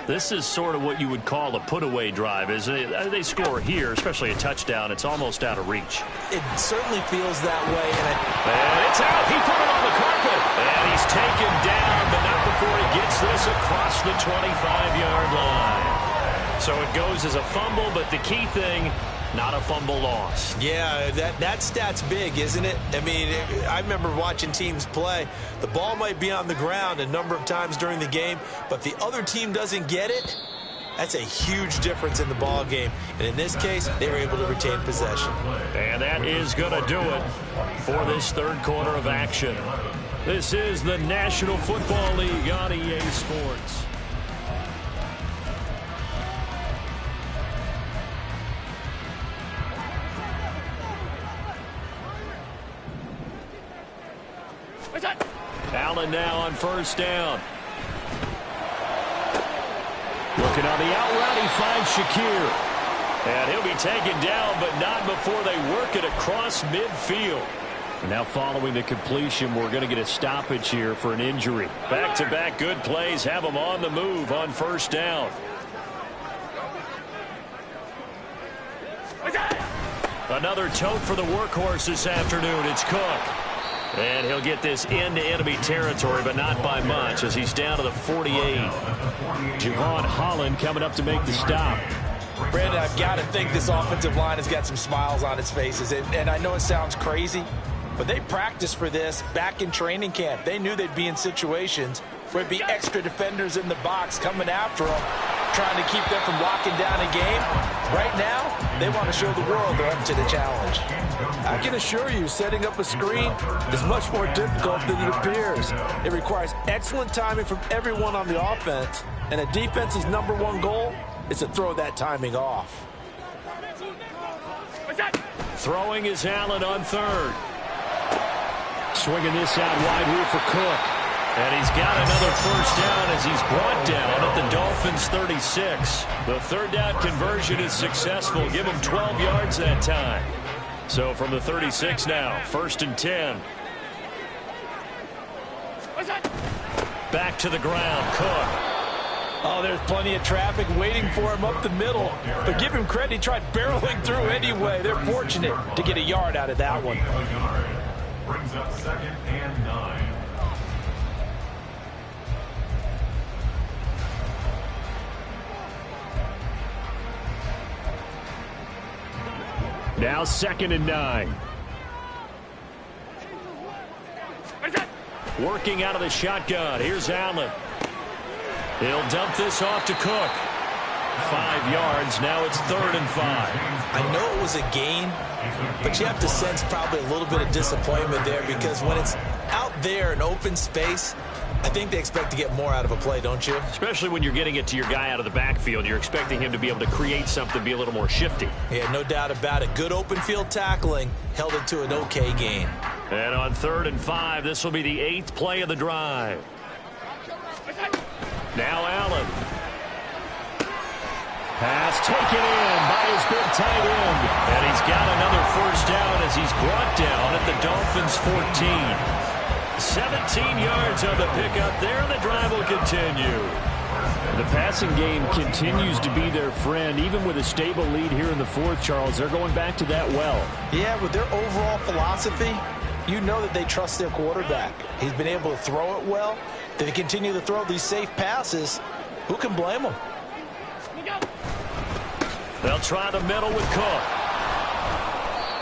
A: This is sort of what you would call a put-away drive, isn't it? They score here, especially a touchdown. It's almost out of reach.
B: It certainly feels that way.
A: And it's out. He put it on the carpet. And he's taken down, but not before he gets this across the 25-yard line. So it goes as a fumble, but the key thing, not a fumble loss.
B: Yeah, that stat's big, isn't it? I mean, I remember watching teams play. The ball might be on the ground a number of times during the game, but if the other team doesn't get it, that's a huge difference in the ball game. And in this case, they were able to retain possession.
A: And that is going to do it for this third quarter of action. This is the National Football League on EA Sports. Allen now on first down. Looking on the out route, he finds Shakir. And he'll be taken down, but not before they work it across midfield. And now following the completion, we're going to get a stoppage here for an injury. Back-to-back good plays have them on the move on first down. Another tote for the workhorse this afternoon. It's Cook. And he'll get this into enemy territory, but not by much as he's down to the 48. Javon Holland coming up to make the stop.
B: Brandon, I've got to think this offensive line has got some smiles on its faces. And I know it sounds crazy, but they practiced for this back in training camp. They knew they'd be in situations where it'd be extra defenders in the box coming after them, trying to keep them from locking down a game. Right now, they want to show the world they're up to the challenge.
C: I can assure you, setting up a screen is much more difficult than it appears. It requires excellent timing from everyone on the offense, and a defense's #1 goal is to throw that timing off.
A: Throwing is Allen on third. Swinging this out wide here for Cook. And he's got another first down as he's brought down at the Dolphins' 36. The third down conversion is successful. Give him 12 yards that time. So from the 36 now, 1st and 10. Back to the ground, Cook.
C: Oh, there's plenty of traffic waiting for him up the middle. But give him credit, he tried barreling through anyway. They're fortunate to get a yard out of that one.
D: Brings up 2nd and 9.
A: Now 2nd and 9. Working out of the shotgun. Here's Allen. He'll dump this off to Cook. 5 yards. Now it's 3rd and 5.
B: I know it was a gain, but you have to sense probably a little bit of disappointment there because when it's out there in open space, I think they expect to get more out of a play, don't you?
A: Especially when you're getting it to your guy out of the backfield. You're expecting him to be able to create something, be a little more shifty.
B: Yeah, no doubt about it. Good open field tackling held it to an okay gain.
A: And on 3rd and 5, this will be the 8th play of the drive. Now Allen. Pass taken in by his big tight end. And he's got another first down as he's brought down at the Dolphins' 14. 17 yards on the pickup there, and the drive will continue. The passing game continues to be their friend. Even with a stable lead here in the 4th, Charles, they're going back to that well.
B: Yeah, with their overall philosophy, you know that they trust their quarterback. He's been able to throw it well. They continue to throw these safe passes. Who can blame them?
A: They'll try the middle with Cook.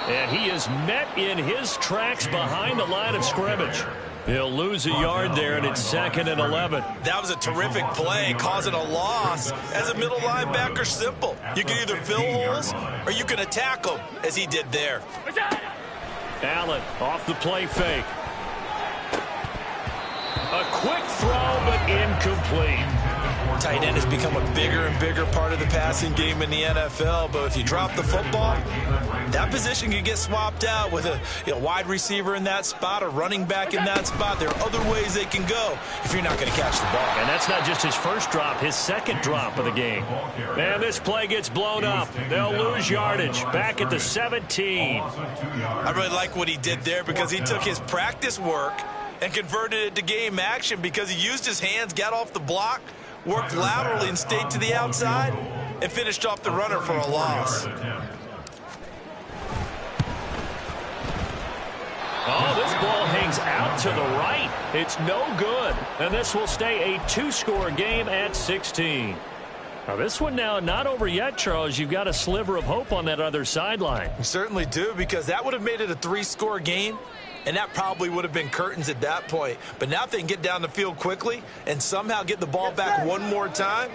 A: And he is met in his tracks behind the line of scrimmage. He'll lose a yard there, and it's 2nd and 11.
B: That was a terrific play, causing a loss. As a middle linebacker, simple. You can either fill holes or you can attack them, as he did there.
A: Allen off the play fake. A quick throw, but incomplete.
B: Tight end has become a bigger and bigger part of the passing game in the NFL, but if you drop the football, that position can get swapped out with a wide receiver in that spot, a running back in that spot. There are other ways they can go if you're not going to catch the ball.
A: And that's not just his first drop, his 2nd drop of the game. And this play gets blown up. They'll lose yardage back at the 17.
B: I really like what he did there because he took his practice work and converted it to game action because he used his hands, got off the block, worked laterally and stayed to the outside, and finished off the runner for a loss.
A: Oh, this ball hangs out to the right. It's no good. And this will stay a 2-score game at 16. Now, this one now not over yet, Charles. You've got a sliver of hope on that other sideline.
B: You certainly do, because that would have made it a 3-score game, and that probably would have been curtains at that point. But now if they can get down the field quickly and somehow get the ball back one more time,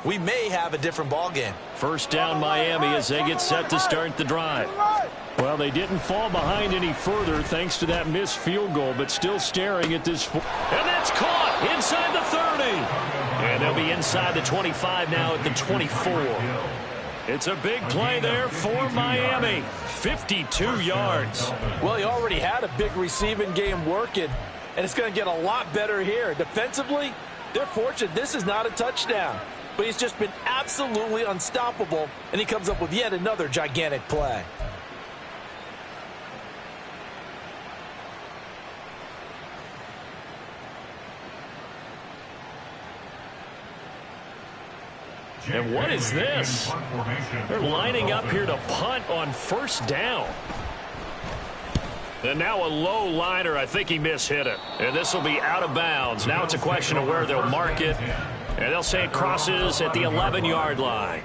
B: we may have a different ball game.
A: First down Miami as they get set to start the drive. Well, they didn't fall behind any further thanks to that missed field goal, but still staring at this. And that's caught inside the 30. And they'll be inside the 25 now at the 24. It's a big play there for Miami. 52 yards.
C: Well, he already had a big receiving game working. and it's going to get a lot better here. Defensively, they're fortunate this is not a touchdown. But he's just been absolutely unstoppable, and he comes up with yet another gigantic play.
A: And what is this? They're lining up here to punt on first down. And now a low liner. I think he mishit it. And this will be out of bounds. Now it's a question of where they'll mark it. And they'll say it crosses at the 11-yard line.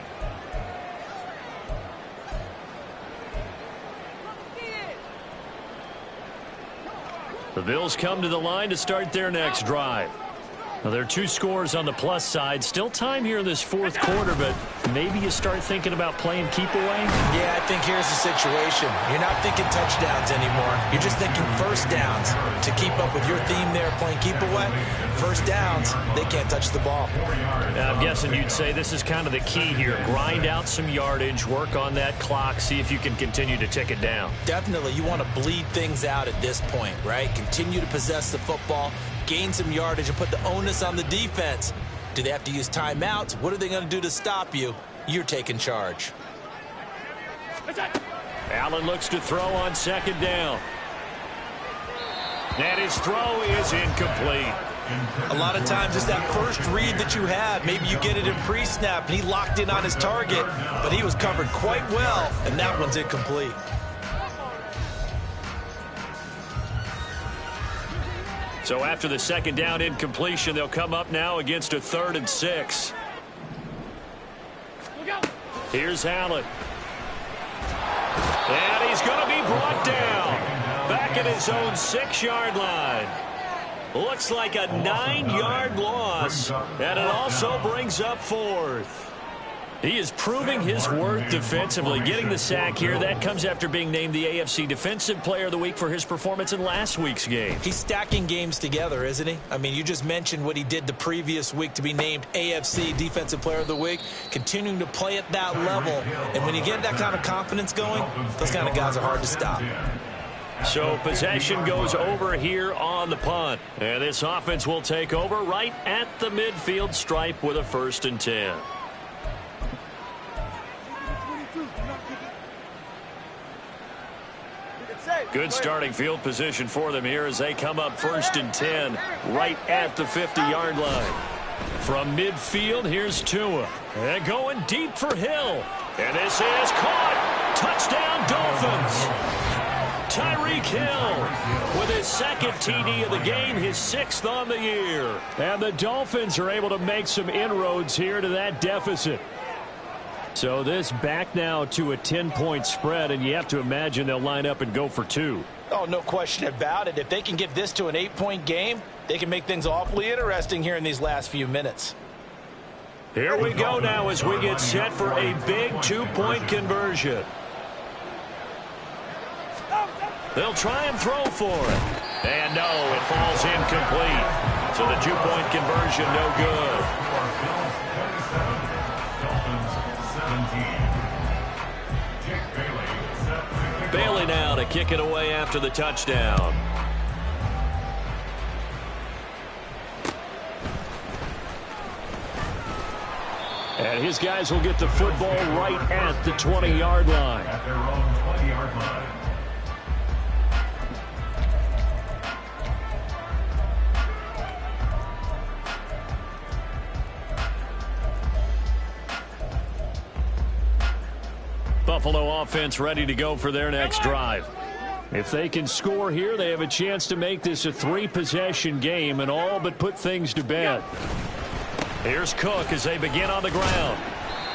A: The Bills come to the line to start their next drive. Now, there are 2 scores on the plus side. Still time here in this fourth quarter, but maybe you start thinking about playing keep away?
B: Yeah, I think here's the situation. You're not thinking touchdowns anymore. You're just thinking first downs. To keep up with your theme there, playing keep away, first downs, they can't touch the ball.
A: I'm guessing you'd say this is kind of the key here. Grind out some yardage, work on that clock, see if you can continue to tick it down.
B: Definitely, you want to bleed things out at this point, right? Continue to possess the football, gain some yardage, and put the onus on the defense. Do they have to use timeouts? What are they going to do to stop you? You're taking charge.
A: Allen looks to throw on second down. And his throw is incomplete.
B: A lot of times it's that first read that you have. Maybe you get it in pre-snap, and he locked in on his target, but he was covered quite well, and that one's incomplete.
A: So after the second down incompletion, they'll come up now against a 3rd and 6. Here's Allen. And he's going to be brought down. Back at his own 6-yard line. Looks like a 9-yard loss. And it also brings up 4th. He is proving his worth defensively. Getting the sack here, that comes after being named the AFC Defensive Player of the Week for his performance in last week's game.
B: He's stacking games together, isn't he? I mean, you just mentioned what he did the previous week to be named AFC Defensive Player of the Week, continuing to play at that level. And when you get that kind of confidence going, those kind of guys are hard to stop.
A: So possession goes over here on the punt. And this offense will take over right at the midfield stripe with a 1st and 10. Good starting field position for them here as they come up 1st and 10 right at the 50-yard line. From midfield, here's Tua. And going deep for Hill. And this is caught. Touchdown, Dolphins. Tyreek Hill with his 2nd TD of the game, his 6th on the year. And the Dolphins are able to make some inroads here to that deficit. So this back now to a 10-point spread, and you have to imagine they'll line up and go for 2.
C: Oh, no question about it. If they can get this to an 8-point game, they can make things awfully interesting here in these last few minutes.
A: Here we go now as we get set for a big 2-point conversion. They'll try and throw for it. And no, it falls incomplete. So the 2-point conversion no good. Bailey now to kick it away after the touchdown. And his guys will get the football right at the 20-yard line.
D: At their own 20-yard line.
A: Buffalo offense ready to go for their next drive. If they can score here, they have a chance to make this a 3-possession game and all but put things to bed. Here's Cook as they begin on the ground.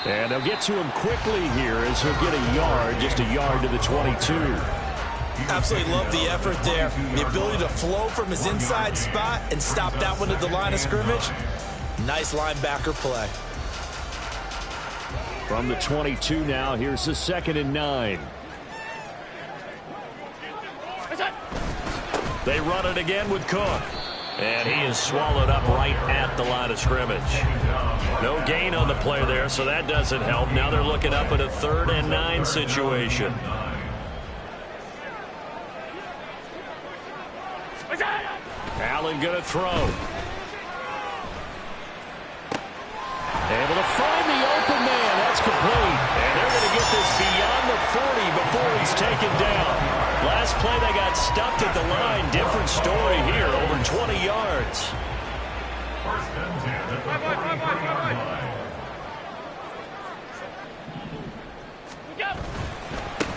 A: And they'll get to him quickly here as he'll get a yard, just a yard to the 22.
B: Absolutely love the effort there. The ability to flow from his inside spot and stop that one at the line of scrimmage. Nice linebacker play.
A: From the 22 now, here's the 2nd and 9. They run it again with Cook. And he is swallowed up right at the line of scrimmage. No gain on the play there, so that doesn't help. Now they're looking up at a 3rd and 9 situation. Allen going to throw. Able to find the open man. That's complete. And they're going to get this beyond the 40 before he's taken down. Last play, they got stuffed at the line. Different story here, over 20 yards.
D: First and 10 at the 40-yard line.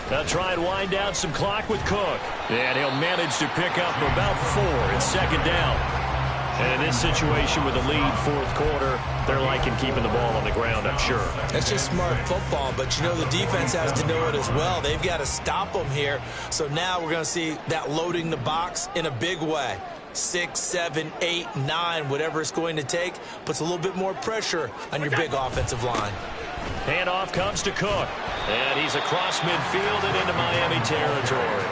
A: They'll try and wind down some clock with Cook. And he'll manage to pick up about 4 in second down. And in this situation with a lead fourth quarter, they're liking keeping the ball on the ground, I'm sure.
B: That's just smart football, but you know the defense has to know it as well. They've got to stop them here. So now we're going to see that loading the box in a big way. 6, 7, 8, 9, whatever it's going to take, puts a little bit more pressure on your big offensive line.
A: Handoff comes to Cook. And he's across midfield and into Miami territory.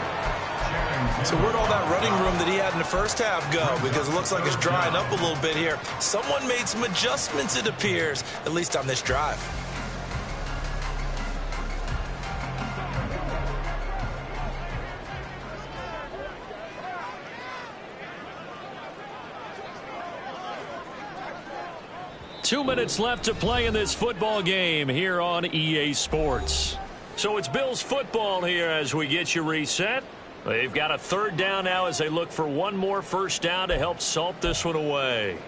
B: So where'd all that running room that he had in the first half go? Because it looks like it's drying up a little bit here. Someone made some adjustments, it appears, at least on this drive.
A: Two minutes left to play in this football game here on EA Sports. So it's Bills football here as we get you reset. They've got a third down now as they look for one more first down to help salt this one away.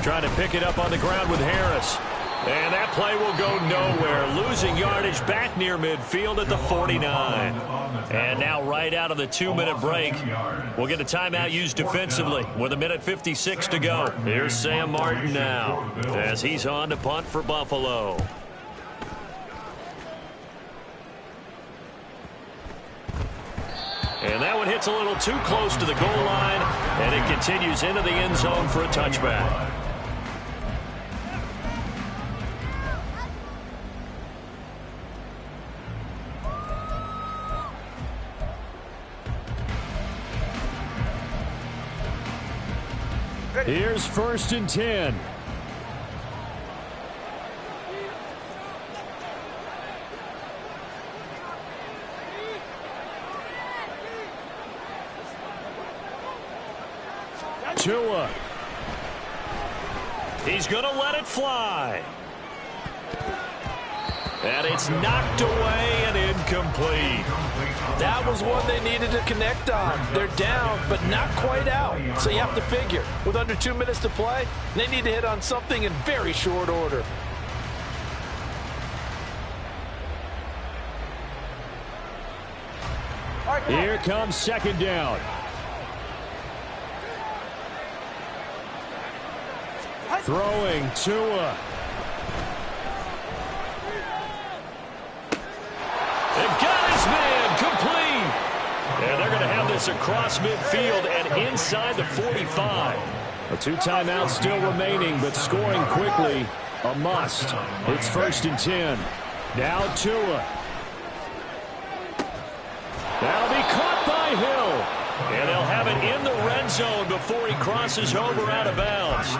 A: Trying to pick it up on the ground with Harris. And that play will go nowhere. Losing yardage back near midfield at the 49. And now right out of the 2-minute break, we'll get a timeout used defensively with 1:56 to go. Here's Sam Martin now as he's on to punt for Buffalo. And that one hits a little too close to the goal line, and it continues into the end zone for a touchback. Here's 1st and 10. Tua. He's going to let it fly. And it's knocked away and incomplete.
C: That was one they needed to connect on. They're down, but not quite out. So you have to figure, with under 2 minutes to play, they need to hit on something in very short order.
A: Here comes second down. Throwing Tua. They've got his man complete. And they're going to have this across midfield and inside the 45. A 2 timeouts still remaining, but scoring quickly, a must. It's 1st and 10. Now Tua. That'll be caught by Hill. And they'll have it in the red zone before he crosses over out of bounds.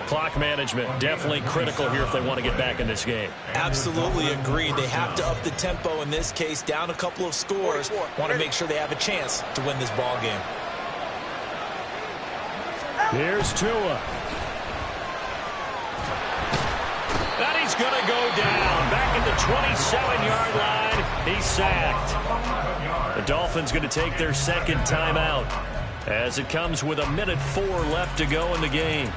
A: Clock management definitely critical here if they want to get back in this game.
B: Absolutely agreed. They have to up the tempo in this case, down a couple of scores. Want to make sure they have a chance to win this ball game.
A: Here's Tua. And he's going to go down. Back at the 27-yard line. He's sacked. The Dolphins going to take their second timeout as it comes with 1:04 left to go in the game.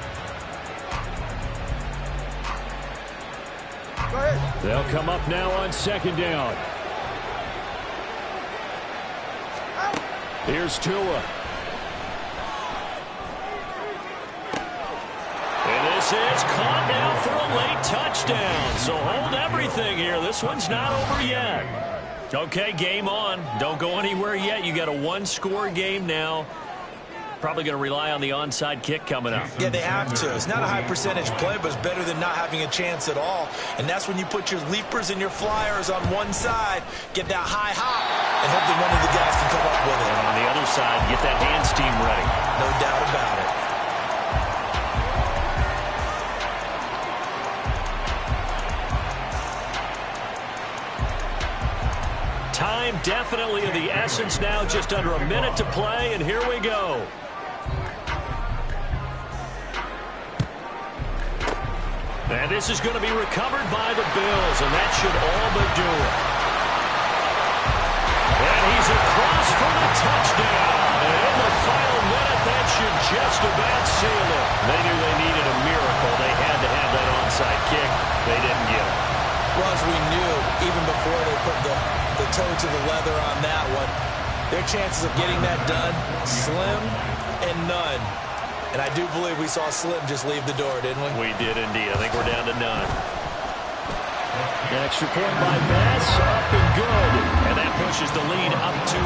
A: They'll come up now on second down. Here's Tua. And this is caught now for a late touchdown. So hold everything here. This one's not over yet. Okay, game on. Don't go anywhere yet. You got a 1-score game now. Probably going to rely on the onside kick coming up.
B: Yeah, they have to. It's not a high percentage play, but it's better than not having a chance at all. And that's when you put your leapers and your flyers on one side, get that high hop, and hope that one of the guys can come up with it.
A: And on the other side, get that hands team ready.
B: No doubt about it.
A: definitely of the essence now. Just under a minute to play, and here we go. And this is going to be recovered by the Bills, and that should all but do it. And he's across for the touchdown. And in the final minute, that should just about seal it. They knew they needed a miracle. They had to have that onside kick. They didn't get it.
B: Well, as we knew, even before they put the toe to the leather on that one, their chances of getting that done, slim and none. And I do believe we saw Slim just leave the door, didn't we?
A: We did indeed. I think we're down to none. An extra point by Bass, up and good. And that pushes the lead up to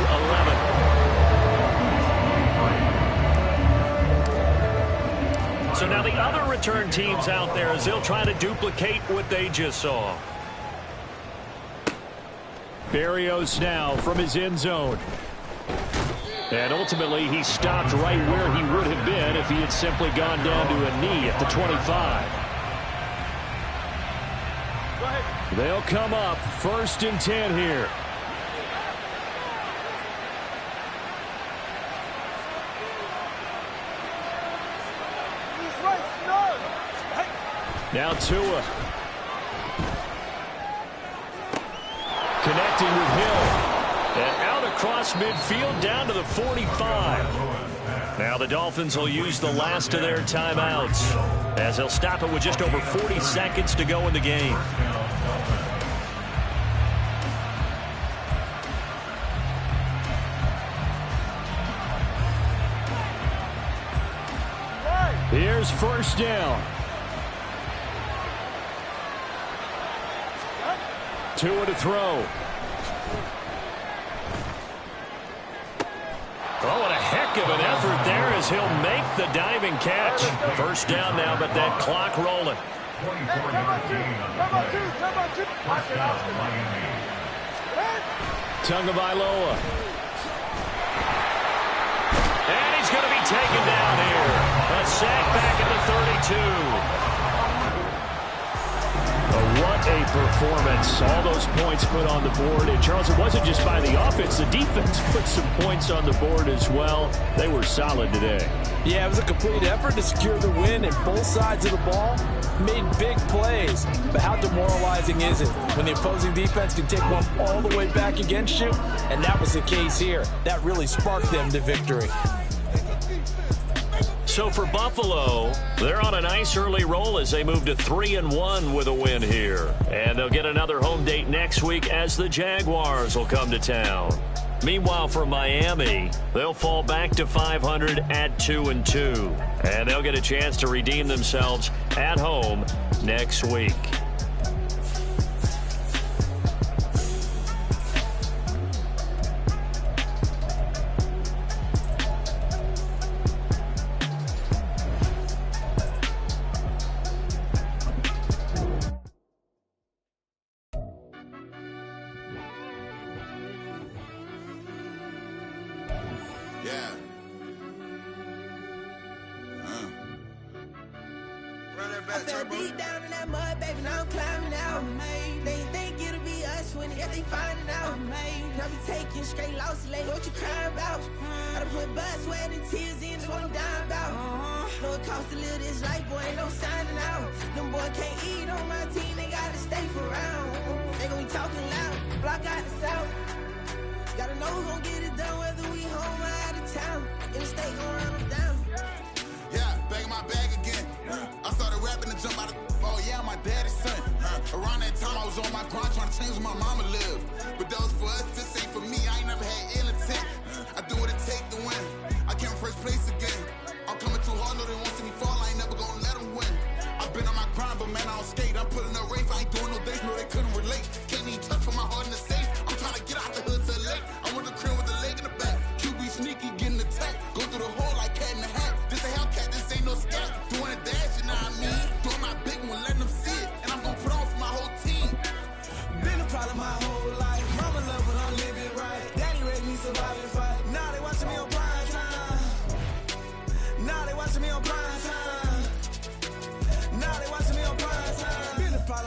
A: 11. So now the other return teams out there as they'll try to duplicate what they just saw. Berrios now from his end zone. And ultimately, he stopped right where he would have been if he had simply gone down to a knee at the 25. They'll come up 1st and 10 here. Now Tua. Connecting with Hill. And out across midfield down to the 45. Now the Dolphins will use the last of their timeouts as they'll stop it with just over 40 seconds to go in the game. Here's 1st down. Tua to throw. Oh, and a heck of an effort there as he'll make the diving catch. 1st down now, but that clock rolling. Tagovailoa. And he's going to be taken down here. A sack back at the 32. What a performance. All those points put on the board. And, Charles, it wasn't just by the offense. The defense put some points on the board as well. They were solid today. Yeah, it was a complete effort to secure the win, and both sides of the ball made big plays. But how demoralizing is it when the opposing defense can take one all the way back against you? And that was the case here. That really sparked them to victory. So for Buffalo, they're on a nice early roll as they move to 3-1 with a win here. And they'll get another home date next week as the Jaguars will come to town. Meanwhile, for Miami, they'll fall back to 500 at 2-2. And they'll get a chance to redeem themselves at home next week.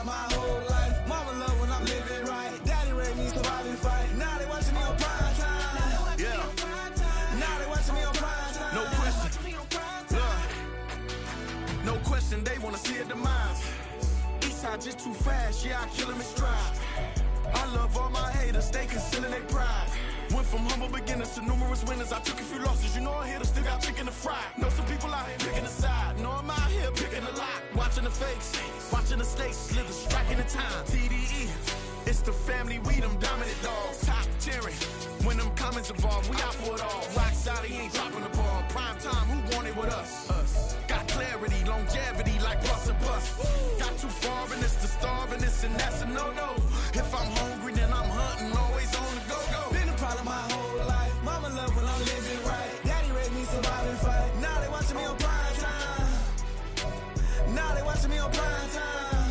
G: My whole life, mama love when I'm living right. Daddy raised me surviving fight. Now they watching me on prime. wanna see a demise. Eastside just too fast, yeah, I kill him in stride. I love all my haters, they concealing their pride. Went from humble beginners to numerous winners. I took a few losses, you know I hit still got chicken to fry. Know some people out here picking a side. Know I'm out here picking a lot. Watching the fakes, watching the stakes slither, striking the time. TDE, it's the family, we them dominant dogs. Top tiering, when them comments involved, we out for it all. Rock solid, he ain't dropping the ball. Prime time, who want it with us? Got clarity, longevity, like bus and bus. Got too far and it's the starving, this and that's a no-no. If I'm hungry, then I'm hunting, always on the go-go. Been a problem my whole life. Mama love when I'm living right. Daddy raised me survive and fight. Now they watching me on prime time. Now they watching me on prime time.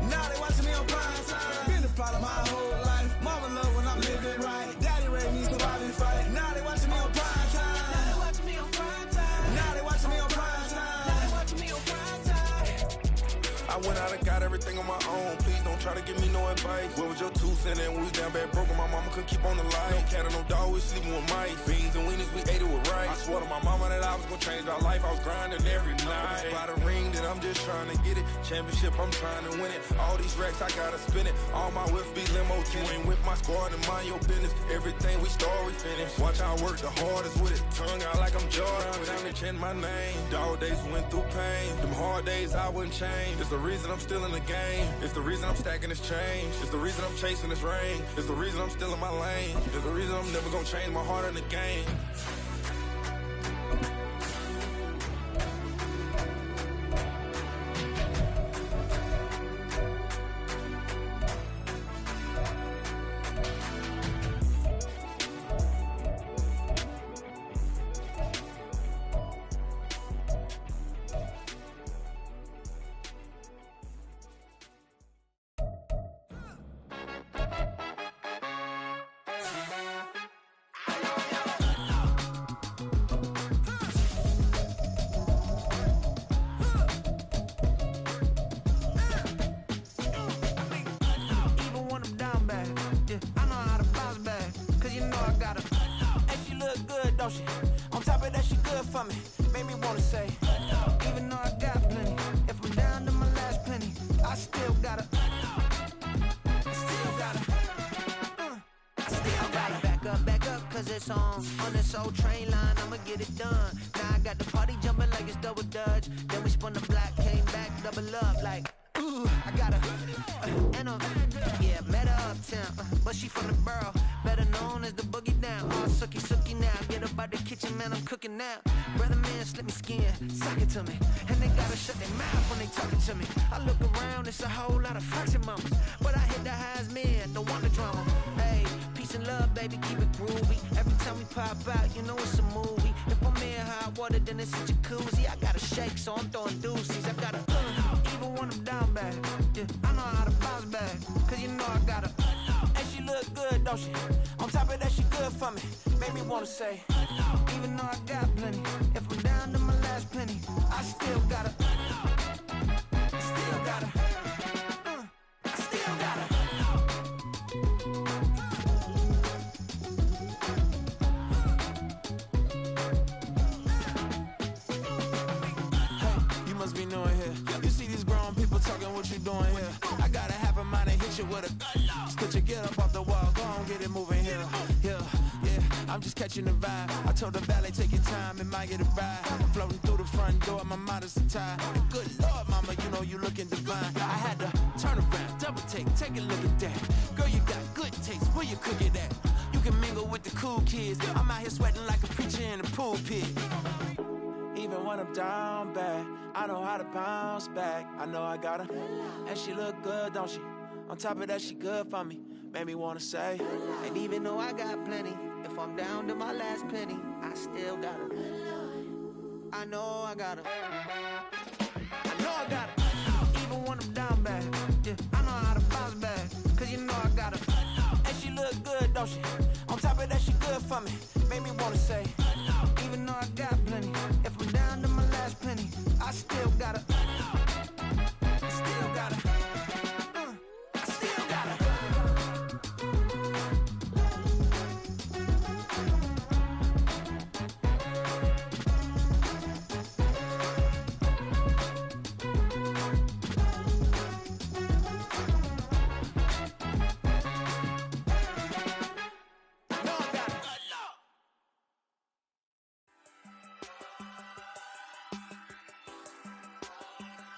G: Now they watching me on prime time. Been a problem my whole life. Mama love when I'm living right. Daddy raised me survive and fight. Now they watching me on prime time. Now they watching me on prime time. Now they watching me on prime time. Now they watching me on prime time. I went out and got everything on my own. Please don't try to give me no advice. What was your 2 cents and we was down bad broke and my mama couldn't keep on the light. No cat or no dog, we sleeping with mice. Beans and weenies, we ate it with rice. I swore to my mama that I was gonna change our life. I was grinding every night. By the ring that I'm just trying to get it. Championship, I'm trying to win it. All these racks, I gotta spin it. All my whips be limo tinted. Ain't with my squad and mind your business. Everything we start, we finish. Watch how I work the hardest with it. Tongue out like I'm Jordan. Without me chanting my name. Dog days went through pain. Them hard days I wouldn't change. It's the reason I'm still in the game. It's the reason I'm stacking this change. It's the reason I'm chasing this ring. It's the reason I'm still in my lane. It's the reason I'm never gonna change my heart in the game.
H: On top of that, she good for me. Made me wanna say, even though I got plenty, if I'm down to my last penny, I still gotta, back up, cause it's on this old train line, I'ma get it done. Now I got the party jumping like it's double dutch. Then we spun the block, came back, double up like, ooh, I got her, and yeah, met her uptown, but she from the borough, better known as the boogie down. All sucky now, get up out the kitchen, man, I'm cooking now. Brother man, slip me skin, suck it to me, and they gotta shut their mouth when they talking to me. I look around, it's a whole lot of foxy mamas, but I hit the highs, man, don't want the drama. Hey, peace and love, baby, keep it groovy. Every time we pop out, you know it's a movie. If I'm in hot water, then it's a jacuzzi. I gotta shake, so I'm throwing deuces. I gotta, even when I'm down bad, yeah, I know how to bounce back, cause you know I gotta, and she look good, don't she? On top of that, she good for me. Made me wanna say, even though I got plenty, if I'm down to my last penny, I still gotta, I still gotta. Be knowing here. You see these grown people talking, what you doing here? I got a half a mind to hit you with a split you, get up off the wall, go on, get it moving here. Yeah, I'm just catching the vibe. I told the valet, take your time, it might get a ride. I'm floating through the front door, my modest attire. And good Lord, mama, you know you looking divine. I had to turn around, double take a look at that. Girl, you got good taste, where you cook it at? You can mingle with the cool kids. I'm out here sweating like a preacher in a pulpit. Even when I'm down bad, I know how to bounce back. I know I got her, and she look good, don't she? On top of that, she good for me. Made me wanna say, and even though I got plenty, if I'm down to my last penny, I still got her. I know I got her. I know I got her. Even when I'm down bad, yeah, I know how to bounce back, cause you know I got her. And she look good, don't she? On top of that, she good for me. Made me wanna say, even though I got plenty, if I'm down to my last penny, I still got her.